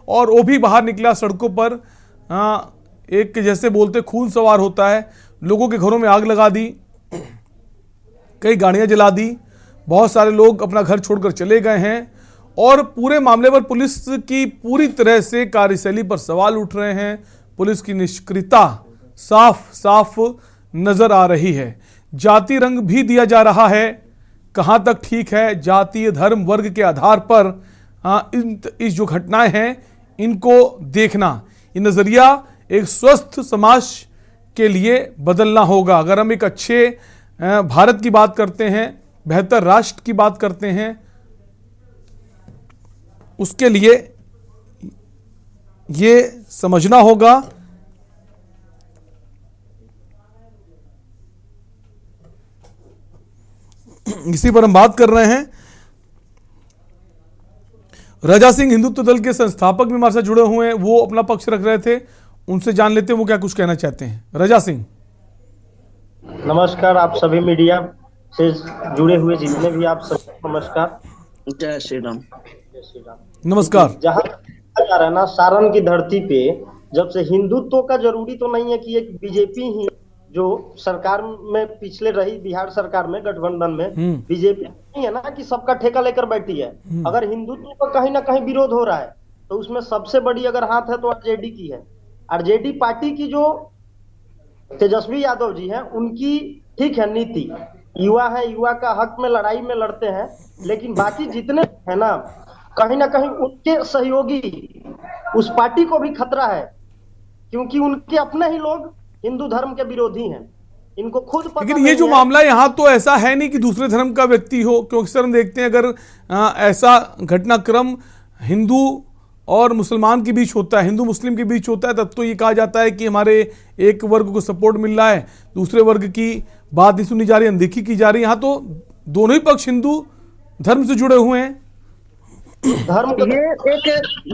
और वो भी बाहर निकला सड़कों पर। एक जैसे बोलते खून सवार होता है, लोगों के घरों में आग लगा दी, कई गाड़ियां जला दी, बहुत सारे लोग अपना घर छोड़कर चले गए हैं। और पूरे मामले पर पुलिस की पूरी तरह से कार्यशैली पर सवाल उठ रहे हैं। पुलिस की निष्क्रियता साफ साफ नजर आ रही है। जाति रंग भी दिया जा रहा है, कहां तक ठीक है? जातीय, धर्म, वर्ग के आधार पर इस जो घटनाएं हैं इनको देखना, ये नजरिया एक स्वस्थ समाज के लिए बदलना होगा। अगर हम एक अच्छे भारत की बात करते हैं, बेहतर राष्ट्र की बात करते हैं, उसके लिए ये समझना होगा इसी पर हम बात कर रहे हैं। रजा सिंह हिंदुत्व दल के संस्थापक भी हमारे साथ जुड़े हुए हैं, वो अपना पक्ष रख रहे थे, उनसे जान लेते हैं वो क्या कुछ कहना चाहते हैं। रजा सिंह, नमस्कार। आप सभी मीडिया से जुड़े हुए जितने भी आप सभी, नमस्कार। जय श्री राम। जय श्री राम। नमस्कार। जहाँ जा रहा है ना, सारण की धरती पे जब से हिंदुत्व का जरूरी तो नहीं है कि एक बीजेपी ही जो सरकार में पिछले रही, बिहार सरकार में गठबंधन में बीजेपी नहीं है ना कि सबका ठेका लेकर बैठी है। अगर हिंदुत्व का कहीं ना कहीं विरोध हो रहा है तो उसमें सबसे बड़ी अगर हाथ है तो आरजेडी की है। आरजेडी पार्टी की जो तेजस्वी यादव जी हैं, उनकी ठीक है नीति, युवा है, युवा का हक में लड़ाई में लड़ते हैं, लेकिन बाकी जितने है ना कहीं उनके सहयोगी उस पार्टी को भी खतरा है, क्योंकि उनके अपने ही लोग हिंदू धर्म के विरोधी हैं। इनको खुद पता। लेकिन ये जो मामला यहां तो ऐसा है नहीं कि दूसरे धर्म का व्यक्ति हो, क्योंकि अक्सर हम देखते हैं अगर ऐसा घटनाक्रम हिंदू और मुसलमान के बीच होता है, हिंदू मुस्लिम के बीच होता है, तब तो ये कहा जाता है कि हमारे एक वर्ग को सपोर्ट मिल रहा है, दूसरे वर्ग की बात नहीं सुनी जा रही, अनदेखी की जा रही है। यहाँ तो दोनों ही पक्ष हिंदू धर्म से जुड़े हुए हैं। धर्म को ये एक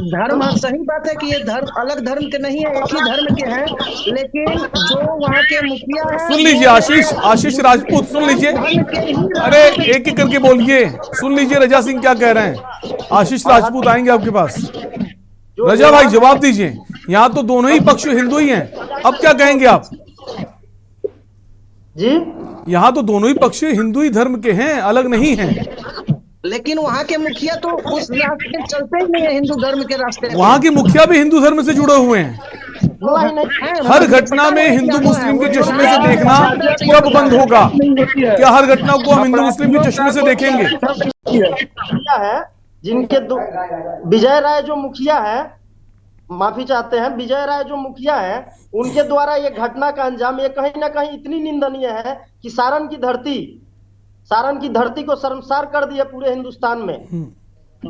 धर्म, सही बात है कि ये धर्म अलग धर्म के नहीं है, एक ही धर्म के हैं, लेकिन जो वहाँ के मुखिया है। सुन लीजिए आशीष राजपूत, सुन लीजिए, अरे एक एक करके बोलिए, सुन लीजिए रजा सिंह क्या कह रहे हैं। आशीष राजपूत आएंगे आपके पास। रजा भाई जवाब दीजिए, यहाँ तो दोनों ही पक्ष हिंदू ही हैं, अब क्या कहेंगे आप जी? यहाँ तो दोनों ही पक्ष हिंदू ही धर्म के हैं, अलग नहीं हैं। लेकिन वहाँ के मुखिया तो उस रास्ते चलते ही नहीं है, हिंदू धर्म के रास्ते। वहाँ के मुखिया भी हिंदू धर्म से जुड़े हुए हैं। हर घटना में हिंदू मुस्लिम के चश्मे से देखना कब बंद होगा? क्या हर घटना को हम हिंदू मुस्लिम के चश्मे से देखेंगे? क्या है जिनके विजय राय जो मुखिया है, माफी चाहते हैं, विजय राय जो मुखिया है, उनके द्वारा ये घटना का अंजाम ये कहीं ना कहीं इतनी निंदनीय है कि सारण की धरती को शर्मसार कर दिया पूरे हिंदुस्तान में।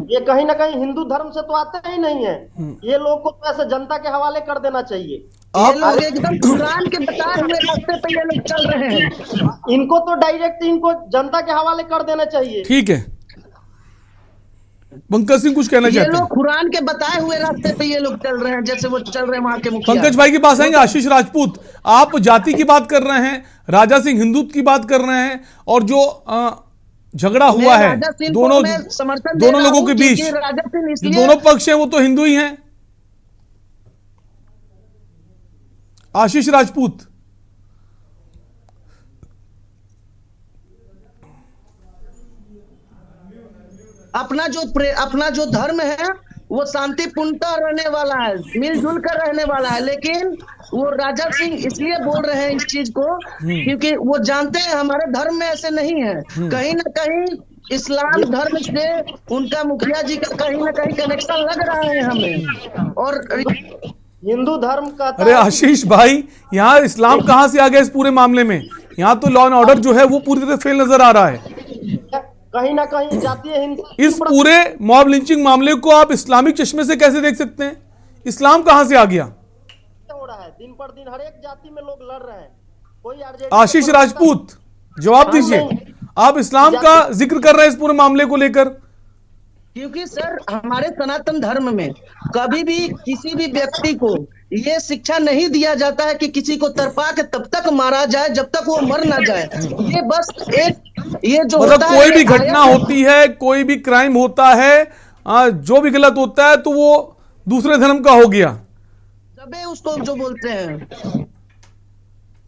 ये कहीं ना कहीं हिंदू धर्म से तो आते ही नहीं है, ये लोग को तो ऐसे जनता के हवाले कर देना चाहिए। ये लोग एकदम कुरान के बताए हुए रास्ते पे ये लोग चल रहे हैं, इनको तो डायरेक्ट इनको जनता के हवाले कर देना चाहिए। ठीक है, पंकज सिंह कुछ कहना चाहते हैं? ये लोग कुरान के बताए हुए रास्ते पे ये लोग चल रहे हैं, जैसे वो चल रहे हैं वहां के मुखिया। पंकज भाई के पास आएंगे। आशीष राजपूत, आप जाति की बात कर रहे हैं, राजा सिंह हिंदुत्व की बात कर रहे हैं, और जो झगड़ा हुआ है दोनों लोगों के बीच, दोनों पक्ष हैं वो तो हिंदू ही हैं। आशीष राजपूत, अपना जो धर्म है वो शांतिपूर्णता रहने वाला है, मिलजुल कर रहने वाला है, लेकिन वो राजा सिंह इसलिए बोल रहे हैं इस चीज को क्योंकि वो जानते हैं हमारे धर्म में ऐसे नहीं है। कहीं ना कहीं इस्लाम धर्म से उनका मुखिया जी का कहीं ना कहीं कनेक्शन लग रहा है हमें। और हिंदू धर्म का, अरे आशीष भाई, यहाँ इस्लाम कहाँ से आ गया इस पूरे मामले में? यहाँ तो लॉ एंड ऑर्डर जो है वो पूरी तरह फेल नजर आ रहा है। कहीं ना कहीं जातीय हिंसा, इस पूरे मॉब लिंचिंग मामले को आप इस्लामिक चश्मे से कैसे देख सकते हैं? इस्लाम कहां से आ गया? हो रहा है दिन पर दिन, हर एक जाति में लोग लड़ रहे हैं। कोई आशीष राजपूत जवाब दीजिए, आप इस्लाम का जिक्र कर रहे हैं इस पूरे मामले को लेकर? क्योंकि सर हमारे सनातन धर्म में कभी भी किसी भी व्यक्ति को ये शिक्षा नहीं दिया जाता है कि किसी को तरपा के तब तक मारा जाए जब तक वो मर ना जाए। ये बस एक ये जो मतलब कोई भी घटना होती है, कोई भी क्राइम होता है, जो भी गलत होता है तो वो दूसरे धर्म का हो गया, सबे उसको जो बोलते हैं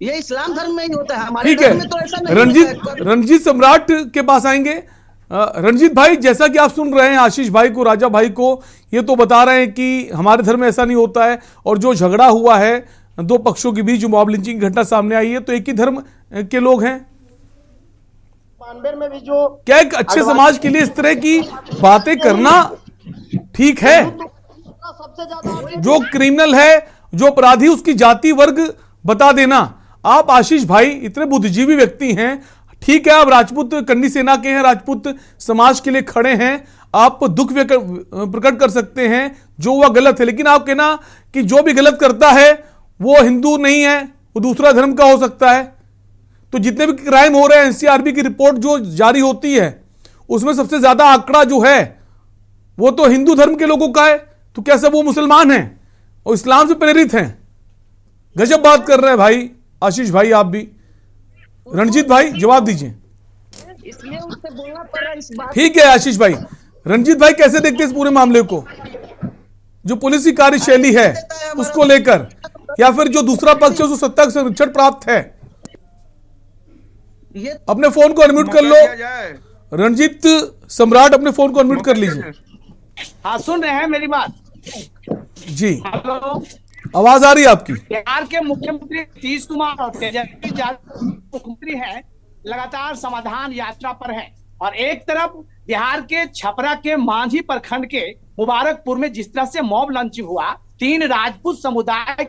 ये इस्लाम धर्म में ही होता है, हमारे ठीक है। धर्म में तो ऐसा नहीं। रंजीत सम्राट के पास आएंगे। रंजीत भाई, जैसा कि आप सुन रहे हैं आशीष भाई को, राजा भाई को, ये तो बता रहे हैं कि हमारे धर्म में ऐसा नहीं होता है, और जो झगड़ा हुआ है दो पक्षों के बीच, जो मॉब लिंचिंग घटना सामने आई है, तो एक ही धर्म के लोग हैं। में भी जो क्या एक अच्छे समाज के लिए इस तरह की बातें करना ठीक है? सबसे ज्यादा जो क्रिमिनल है, जो अपराधी, उसकी जाति वर्ग बता देना। आप आशीष भाई इतने बुद्धिजीवी व्यक्ति हैं, ठीक है, आप राजपूत कन्नी सेना के हैं, राजपूत समाज के लिए खड़े हैं, आप दुख प्रकट कर सकते हैं, जो वह गलत है, लेकिन आप कहना कि जो भी गलत करता है वो हिंदू नहीं है, वो दूसरा धर्म का हो सकता है। तो जितने भी क्राइम हो रहे हैं, एनसीआरबी की रिपोर्ट जो जारी होती है उसमें सबसे ज्यादा आंकड़ा जो है वो तो हिंदू धर्म के लोगों का है। तो क्या सब वो मुसलमान हैं और इस्लाम से प्रेरित हैं? गजब बात कर रहे हैं भाई आशीष भाई, आप भी। रणजीत भाई जवाब दीजिए। इसलिए उससे बोलना पड़ा इस बात। ठीक है आशीष भाई, रणजीत भाई कैसे देखते हैं इस पूरे मामले को, जो पुलिस की कार्यशैली है उसको लेकर, या फिर जो दूसरा पक्ष है उसको सत्ता का संरक्षण प्राप्त है? अपने फोन को अनम्यूट कर लो। रणजीत सम्राट, अपने फोन को अनम्यूट कर लीजिए। हाँ, सुन रहे हैं मेरी बात? जी, हेलो, आवाज आ रही है आपकी। बिहार के मुख्यमंत्री नीतीश कुमार और तेजस्वी यादव मुख्यमंत्री हैं, लगातार समाधान यात्रा पर है। और एक तरफ बिहार के छपरा के मांझी प्रखंड के मुबारकपुर में जिस तरह से मॉब लंचिंग हुआ, 3 राजपूत समुदाय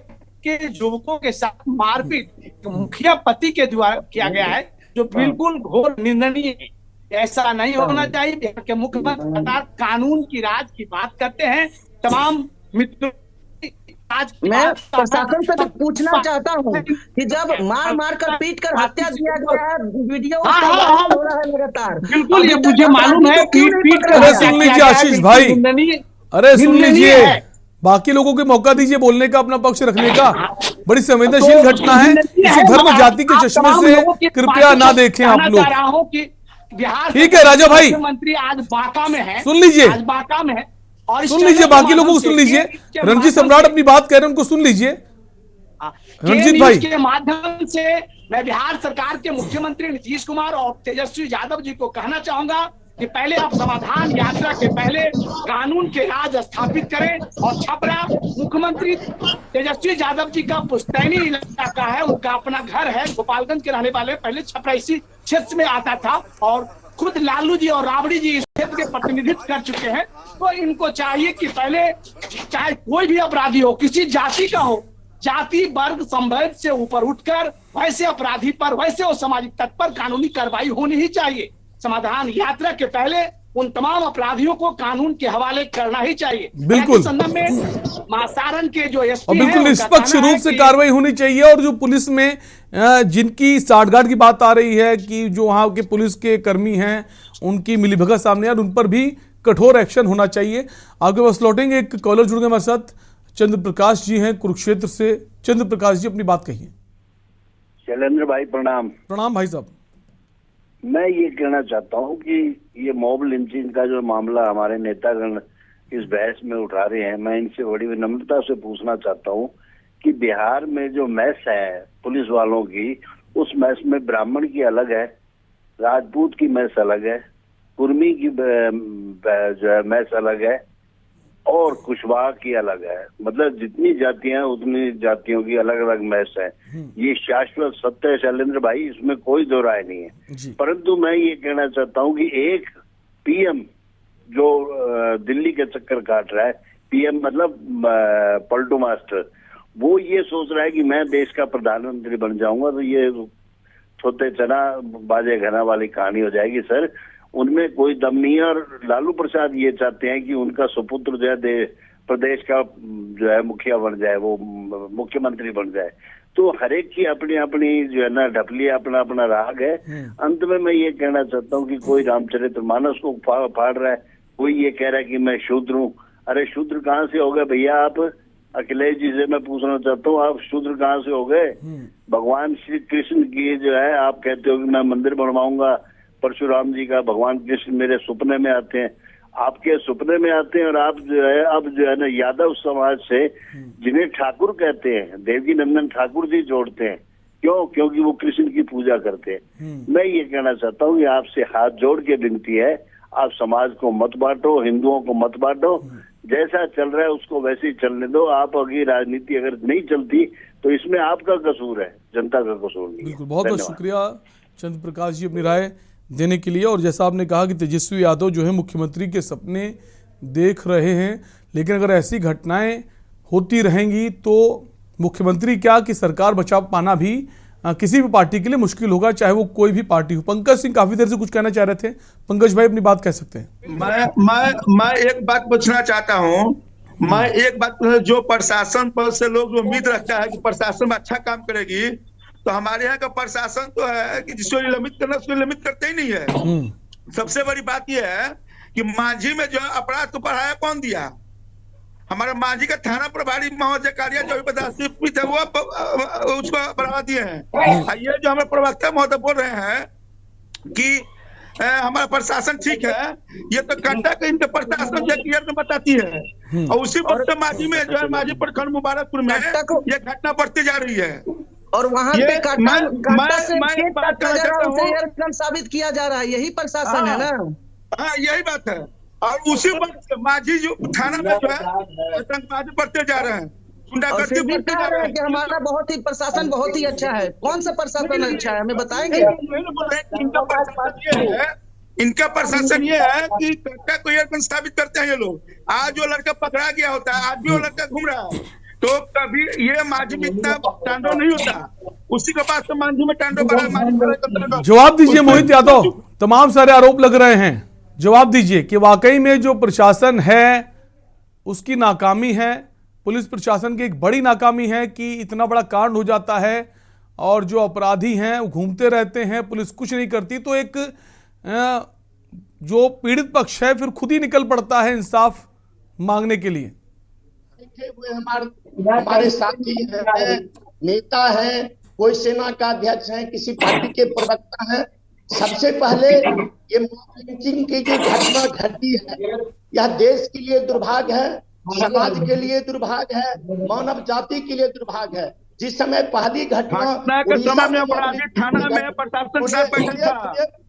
के युवकों के साथ मारपीट मुखिया पति के द्वारा किया गया है, जो बिल्कुल घोर निंदनीय है। ऐसा नहीं होना चाहिए। बिहार के मुख्यमंत्री कानून की राज की बात करते हैं। तमाम मित्रों आज मैं प्रशासन से तो पूछना चाहता हूँ कि जब मार मार कर पीट कर हत्या दिया गया है, वीडियो हो रहा है लगातार, बिल्कुल ये मुझे मालूम है, पीट कर अरे सुन लीजिए आशीष भाई, अरे सुन लीजिए, बाकी लोगों को मौका दीजिए बोलने का, अपना पक्ष रखने का। बड़ी संवेदनशील घटना है, इसे धर्म जाति के चश्मे से कृपया ना देखें आप लोग। ठीक है राजा भाई, मुख्यमंत्री आज बांका में है, सुन लीजिए, आज बांका में है, और सुन लीजिए, बाकी लोगों को सुन लीजिए। रणजीत सम्राट अपनी बात कह रहे हैं, उनको सुन लीजिए। रणजीत भाई के माध्यम से मैं बिहार सरकार के मुख्यमंत्री नीतीश कुमार और तेजस्वी यादव जी को कहना चाहूंगा कि पहले आप समाधान यात्रा के पहले कानून के राज स्थापित करें, और छपरा मुख्यमंत्री तेजस्वी यादव जी का पुश्तैनी इलाका है, उनका अपना घर है, गोपालगंज के रहने वाले, पहले छपरा इसी क्षेत्र में आता था, और खुद लालू जी और राबड़ी जी इस क्षेत्र के प्रतिनिधित्व कर चुके हैं। तो इनको चाहिए कि पहले चाहे कोई भी अपराधी हो, किसी जाति का हो, जाति वर्ग संभेद से ऊपर उठकर वैसे अपराधी पर, वैसे वो सामाजिक तत्व पर कानूनी कार्रवाई होनी ही चाहिए। समाधान यात्रा के पहले उन तमाम अपराधियों को कानून के हवाले करना ही चाहिए। बिल्कुल संदर्भ में सारण के जो एसपी और बिल्कुल निष्पक्ष रूप से कार्रवाई होनी चाहिए, और जो पुलिस में जिनकी साठगांठ की बात आ रही है कि जो वहां के पुलिस के कर्मी हैं उनकी मिलीभगत सामने आ, उन पर भी कठोर एक्शन होना चाहिए। आपके पास लौटेंगे, एक कॉलर जुड़ गए हमारे साथ, चंद्र प्रकाश जी हैं कुरुक्षेत्र से। चंद्र प्रकाश जी अपनी बात कहिए। शैलेंद्र भाई प्रणाम। प्रणाम भाई साहब। मैं ये कहना चाहता हूँ कि ये मॉब लिंचिंग का जो मामला हमारे नेतागण इस बहस में उठा रहे हैं, मैं इनसे बड़ी विनम्रता से पूछना चाहता हूँ कि बिहार में जो मैस है पुलिस वालों की, उस मैस में ब्राह्मण की अलग है, राजपूत की मैस अलग है, कुर्मी की जो है मैस अलग है, और कुशवाहा की अलग है। मतलब जितनी जातियां उतनी जातियों की अलग अलग मैस है। ये शाश्वत सत्य है शैलेंद्र भाई, इसमें कोई दो राय नहीं है। परंतु मैं ये कहना चाहता हूँ कि एक पीएम जो दिल्ली के चक्कर काट रहा है, पीएम मतलब पलटू मास्टर, वो ये सोच रहा है कि मैं देश का प्रधानमंत्री बन जाऊंगा, तो ये छोटे चना बाजे घना वाली कहानी हो जाएगी सर। उनमें कोई दम नहीं है, और लालू प्रसाद ये चाहते हैं कि उनका सुपुत्र जो है प्रदेश का जो है मुखिया बन जाए, वो मुख्यमंत्री बन जाए। तो हर एक की अपनी अपनी जो है ना ढपली, अपना अपना राग है। अंत में मैं ये कहना चाहता हूँ कि कोई रामचरितमानस को फाड़ रहा है, कोई ये कह रहा है कि मैं शूद्र हूँ। अरे शूद्र कहाँ से हो गए भैया आप? अखिलेश जी से मैं पूछना चाहता हूँ, आप शूद्र कहाँ से हो गए? भगवान श्री कृष्ण की जो है, आप कहते हो कि मैं मंदिर बनवाऊंगा परशुराम जी का, भगवान कृष्ण मेरे सपने में आते हैं, आपके सपने में आते हैं, और आप जो है अब जो है ना यादव समाज से जिन्हें ठाकुर कहते हैं, देवकी नंदन ठाकुर जी जोड़ते हैं। क्यों? क्योंकि वो कृष्ण की पूजा करते हैं। मैं ये कहना चाहता हूँ कि आपसे हाथ जोड़ के विनती है, आप समाज को मत बांटो, हिंदुओं को मत बांटो, जैसा चल रहा है उसको वैसे ही चलने दो। आप अगर राजनीति अगर नहीं चलती तो इसमें आपका कसूर है, जनता का कसूर नहीं। बिल्कुल, बहुत बहुत शुक्रिया चंद्र प्रकाश जी अपनी राय देने के लिए। और जैसा आपने कहा कि तेजस्वी यादव जो है मुख्यमंत्री के सपने देख रहे हैं, लेकिन अगर ऐसी घटनाएं होती रहेंगी तो मुख्यमंत्री क्या कि सरकार बचा पाना भी किसी भी पार्टी के लिए मुश्किल होगा, चाहे वो कोई भी पार्टी हो। पंकज सिंह काफी देर से कुछ कहना चाह रहे थे, पंकज भाई अपनी बात कह सकते हैं। मैं एक बात पूछना चाहता हूँ। मैं एक बात, जो प्रशासन पर से लोग जो उम्मीद रखता है कि प्रशासन में अच्छा काम करेगी, तो हमारे यहाँ का प्रशासन तो है कि जिसको निलंबित करना उसको निलंबित करते ही नहीं है। सबसे बड़ी बात यह है कि मांझी में जो अपराध को बढ़ाया कौन दिया? हमारा मांझी का थाना प्रभारी महोदय कार्य जो पदाधिकारी थे वो उसको बढ़ावा दिए हैं। ये जो हमारे प्रवक्ता महोदय बोल रहे हैं कि हमारा प्रशासन ठीक है, ये तो घटना को इनके प्रशासन जो क्लियर में बताती है। और उसी वक्त मांझी में जो है, मांझी प्रखंड मुबारकपुर में ये घटना बढ़ती जा रही है, और वहाँ पे साबित किया जा रहा है। यही प्रशासन है ना? हाँ, यही बात है। और उसी वक्त मांझी जो थाना में जो है आतंकवादी बढ़ते जा रहे हैं, गुंडागर्दी बढ़ते जा रहे हैं। कि हमारा बहुत ही प्रशासन बहुत ही अच्छा है। कौन सा प्रशासन अच्छा है, हमें बताएंगे? इनका प्रशासन ये है कि कट्टा को ये साबित करते हैं ये लोग। आज वो लड़का पकड़ा गया होता है, आज भी वो लड़का घूम रहा है, तो कभी ये मांझी में इतना तांडव नहीं होता। उसी के पास तो मांझी में तांडव। जवाब दीजिए मोहित यादव, तमाम सारे आरोप लग रहे हैं, जवाब दीजिए कि वाकई में जो प्रशासन है उसकी नाकामी है, पुलिस प्रशासन की एक बड़ी नाकामी है कि इतना बड़ा कांड हो जाता है और जो अपराधी हैं वो घूमते रहते हैं, पुलिस कुछ नहीं करती, तो एक जो पीड़ित पक्ष है फिर खुद ही निकल पड़ता है इंसाफ मांगने के लिए। हमारे साथी हैं, नेता है, कोई सेना का अध्यक्ष है, किसी पार्टी के प्रवक्ता है। सबसे पहले ये मॉब लिंचिंग की जो घटना घटी है, यह देश के लिए दुर्भाग्य है, समाज के लिए दुर्भाग्य है, मानव जाति के लिए दुर्भाग्य है। जिस समय पहली घटना के समय में अपराधी थाना में प्रशासन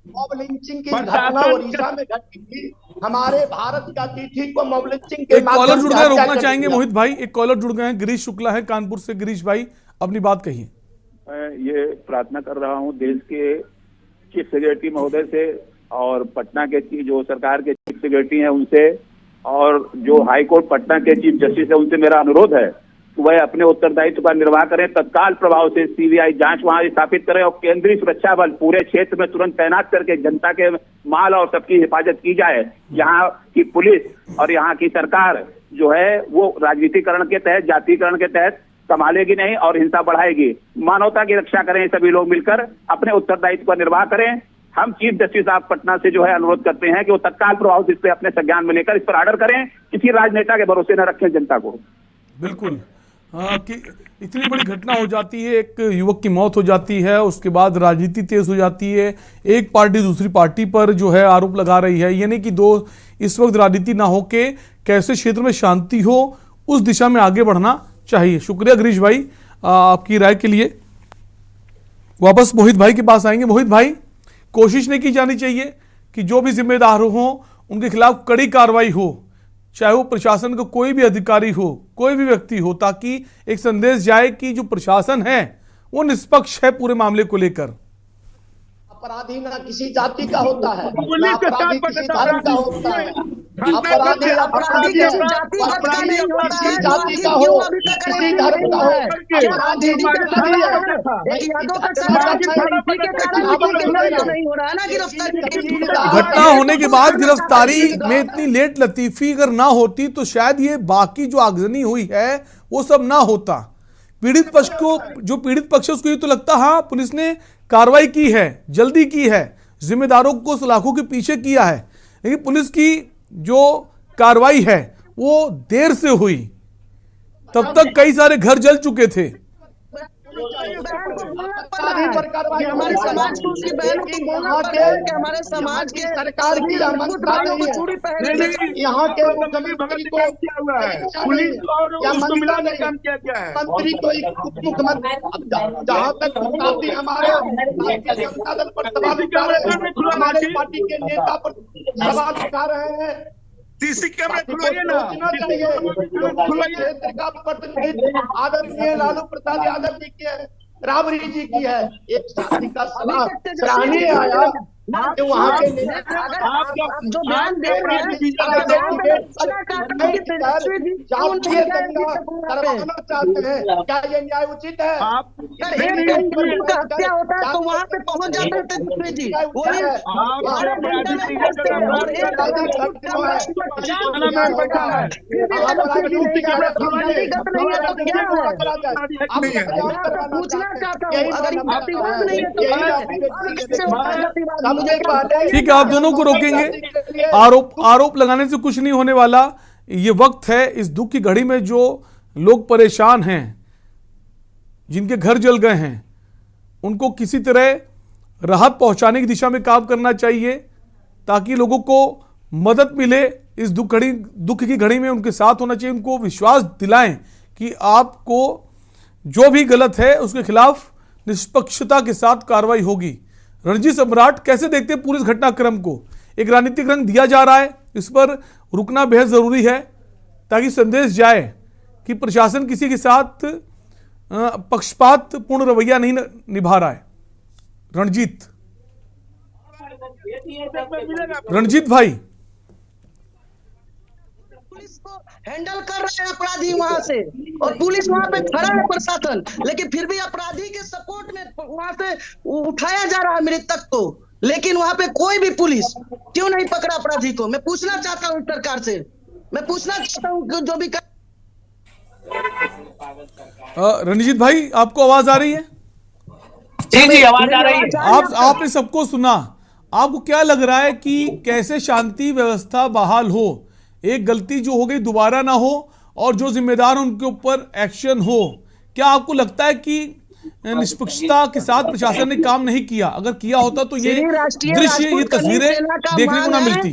मॉब लिंचिंग की घटना उड़ीसा में घटी थी, हमारे भारत का तिथि को मॉब लिंचिंग के एक कॉलर जुड़ गए, रोकना चाहेंगे मोहित भाई। एक कॉलर जुड़ गए हैं, गिरीश शुक्ला है कानपुर से। गिरीश भाई अपनी बात कहिए। मैं ये प्रार्थना कर रहा हूँ देश के चीफ सेक्रेटरी महोदय से और पटना के जो सरकार के चीफ सेक्रेटरी हैं उनसे, और जो हाई कोर्ट पटना के चीफ जस्टिस है उनसे मेरा अनुरोध है कि वह अपने उत्तरदायित्व का निर्वाह करें। तत्काल प्रभाव से सीबीआई जांच वहां स्थापित करें और केंद्रीय सुरक्षा बल पूरे क्षेत्र में तुरंत तैनात करके जनता के माल और सबकी हिफाजत की जाए। यहाँ की पुलिस और यहाँ की सरकार जो है वो राजनीतिकरण के तहत, जातीकरण के तहत संभालेगी नहीं और हिंसा बढ़ाएगी। मानवता की रक्षा करें, सभी लोग मिलकर अपने उत्तरदायित्व का निर्वाह करें। हम चीफ जस्टिस साहब पटना से जो है अनुरोध करते हैं कि वो तत्काल प्रभाव से इस पे अपने संज्ञान में लेकर इस पर ऑर्डर करें, किसी राजनेता के भरोसे न रखें जनता को। बिल्कुल कि इतनी बड़ी घटना हो जाती है, एक युवक की मौत हो जाती है, उसके बाद राजनीति तेज हो जाती है, एक पार्टी दूसरी पार्टी पर जो है आरोप लगा रही है। यानी कि इस वक्त राजनीति ना होके कैसे क्षेत्र में शांति हो उस दिशा में आगे बढ़ना चाहिए। शुक्रिया गिरीश भाई आपकी राय के लिए। वापस मोहित भाई के पास आएंगे। मोहित भाई, कोशिश नहीं की जानी चाहिए कि जो भी जिम्मेदार हो उनके खिलाफ कड़ी कार्रवाई हो, चाहे वो प्रशासन का कोई भी अधिकारी हो, कोई भी व्यक्ति हो, ताकि एक संदेश जाए कि जो प्रशासन है वो निष्पक्ष है पूरे मामले को लेकर। अपराधी ना किसी जाति का होता है, ना अपराधी किसी धर्म का होता है। अपराधी किसी जाति का हो, किसी धर्म का हो, घटना होने के बाद गिरफ्तारी में इतनी लेट लतीफी अगर ना होती तो शायद ये बाकी जो आगजनी हुई है वो सब ना होता। पीड़ित पक्ष को, जो पीड़ित पक्ष है उसको ये तो लगता हाँ पुलिस ने कार्रवाई की है, जल्दी की है, जिम्मेदारों को सलाखों के पीछे किया है, लेकिन पुलिस की जो कार्रवाई है वो देर से हुई। तब तक कई सारे घर जल चुके थे। हमारे समाज को, उसकी बहनों को बोलना पड़ता है कि हमारे समाज की सरकार की चूड़ी पहन यहाँ के मुख्यमंत्री को पुलिस और उसको मिलाने काम किया गया है। मंत्री को उप मुख्यमंत्री, जहाँ तक हमारे जनता दल पर सवाल उठा रहे हैं, हमारे पार्टी के नेता पर सवाल उठा रहे हैं। सीसी कैमरा खुलवाइए ना, क्षेत्र का प्रतिनिधित्व आदरणीय लालू प्रसाद यादव जी की है, राबड़ी जी की है। एक साथी का सलाह सराहनीय आया कि वहाँ के जो बयान दे रहे हैं जातीय दंगा करवाना चाहते हैं, क्या ये न्याय उचित है? हत्या होता है तो वहाँ पे पहुँच जाते हैं तेजस्वी जी, पूछना चाहता हूँ अगर प्रतिवाद नहीं है तो ठीक है, आप दोनों को रोकेंगे। आरोप लगाने से कुछ नहीं होने वाला। ये वक्त है इस दुख की घड़ी में जो लोग परेशान हैं, जिनके घर जल गए हैं, उनको किसी तरह राहत पहुंचाने की दिशा में काम करना चाहिए ताकि लोगों को मदद मिले। इस दुख की घड़ी में उनके साथ होना चाहिए, उनको विश्वास दिलाएं कि आपको जो भी गलत है उसके खिलाफ निष्पक्षता के साथ कार्रवाई होगी। रणजीत सम्राट, कैसे देखते हैं पूरे घटनाक्रम को? एक राजनीतिक रंग दिया जा रहा है, इस पर रुकना बेहद जरूरी है ताकि संदेश जाए कि प्रशासन किसी के साथ पक्षपात पूर्ण रवैया नहीं निभा रहा है। रणजीत भाई, पुलिस को हैंडल कर रहे हैं अपराधी वहां से, और पुलिस वहां पे खड़ा है प्रशासन, लेकिन फिर भी अपराधी के सपोर्ट में वहां से उठाया जा रहा है मृतक को, लेकिन वहां पे कोई भी पुलिस क्यों नहीं पकड़ा अपराधी को? मैं पूछना चाहता हूँ सरकार से, मैं पूछना चाहता हूँ जो भी रणजीत भाई, आपको आवाज आ रही है? जी आवाज आ रही है। आपने सबको सुना। आपको क्या लग रहा है कि कैसे शांति व्यवस्था बहाल हो, एक गलती जो हो गई दोबारा ना हो और जो जिम्मेदार हैं उनके ऊपर एक्शन हो? क्या आपको लगता है कि निष्पक्षता के साथ प्रशासन ने काम नहीं किया? अगर किया होता तो ये दृश्य, ये तस्वीरें देखने को ना मिलती।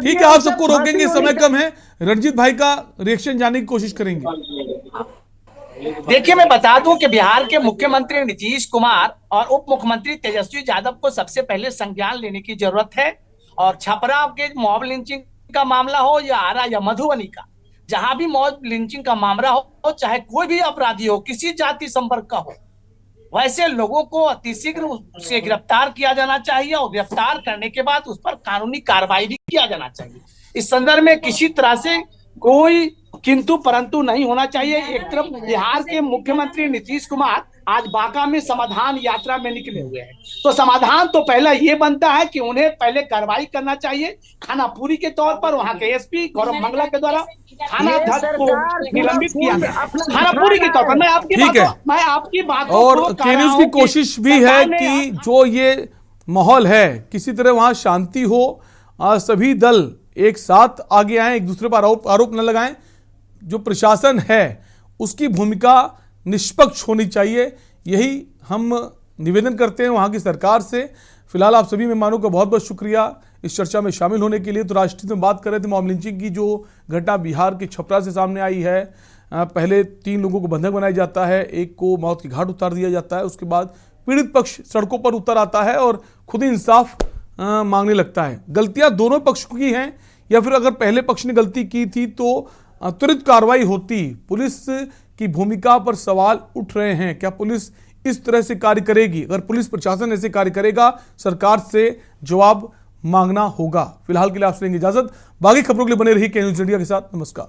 ठीक है, आप सबको रोकेंगे, समय कम है। रणजीत भाई का रिएक्शन जानने की कोशिश करेंगे। देखिए, मैं बता दूं कि बिहार के मुख्यमंत्री नीतीश कुमार और उप मुख्यमंत्री तेजस्वी यादव को सबसे पहले संज्ञान लेने की जरूरत है। और छपरा के मॉब लिंचिंग का मामला हो या आरा या मधुबनी का, जहां भी मॉब लिंचिंग का मामला हो, चाहे कोई भी अपराधी हो, किसी जाति संपर्क का हो, वैसे लोगों को अतिशीघ्र उसे गिरफ्तार किया जाना चाहिए और गिरफ्तार करने के बाद उस पर कानूनी कार्रवाई भी किया जाना चाहिए। इस संदर्भ में किसी तरह से कोई किंतु परंतु नहीं होना चाहिए। एक तरफ बिहार के मुख्यमंत्री नीतीश कुमार आज बांका में समाधान यात्रा में निकले हुए हैं, तो समाधान तो पहला ये बनता है कि उन्हें पहले कार्रवाई करना चाहिए खानापुरी के तौर पर। वहां के एसपी गौरव मंगला के द्वारा थानाध्यक्ष को निलंबित किया गया खानापुरी के तौर पर। मैं आपकी बात और केन्यूज की कोशिश भी है कि जो ये माहौल है किसी तरह वहां शांति हो, सभी दल एक साथ आगे आए, एक दूसरे पर आरोप न लगाएं। जो प्रशासन है उसकी भूमिका निष्पक्ष होनी चाहिए, यही हम निवेदन करते हैं वहां की सरकार से। फिलहाल आप सभी मेहमानों का बहुत बहुत शुक्रिया इस चर्चा में शामिल होने के लिए। तो राष्ट्रीय में बात कर रहे थे मॉब लिंचिंग की, जो घटना बिहार के छपरा से सामने आई है। पहले 3 लोगों को बंधक बनाया जाता है, एक को मौत की घाट उतार दिया जाता है, उसके बाद पीड़ित पक्ष सड़कों पर उतर आता है और खुद ही इंसाफ मांगने लगता है। गलतियां दोनों पक्ष की हैं, या फिर अगर पहले पक्ष ने गलती की थी तो त्वरित कार्रवाई होती। पुलिस की भूमिका पर सवाल उठ रहे हैं, क्या पुलिस इस तरह से कार्य करेगी? अगर पुलिस प्रशासन ऐसे कार्य करेगा, सरकार से जवाब मांगना होगा। फिलहाल के लिए आपसे लेंगे इजाजत। बाकी खबरों के लिए बने रहिए के न्यूज़ इंडिया के साथ। नमस्कार।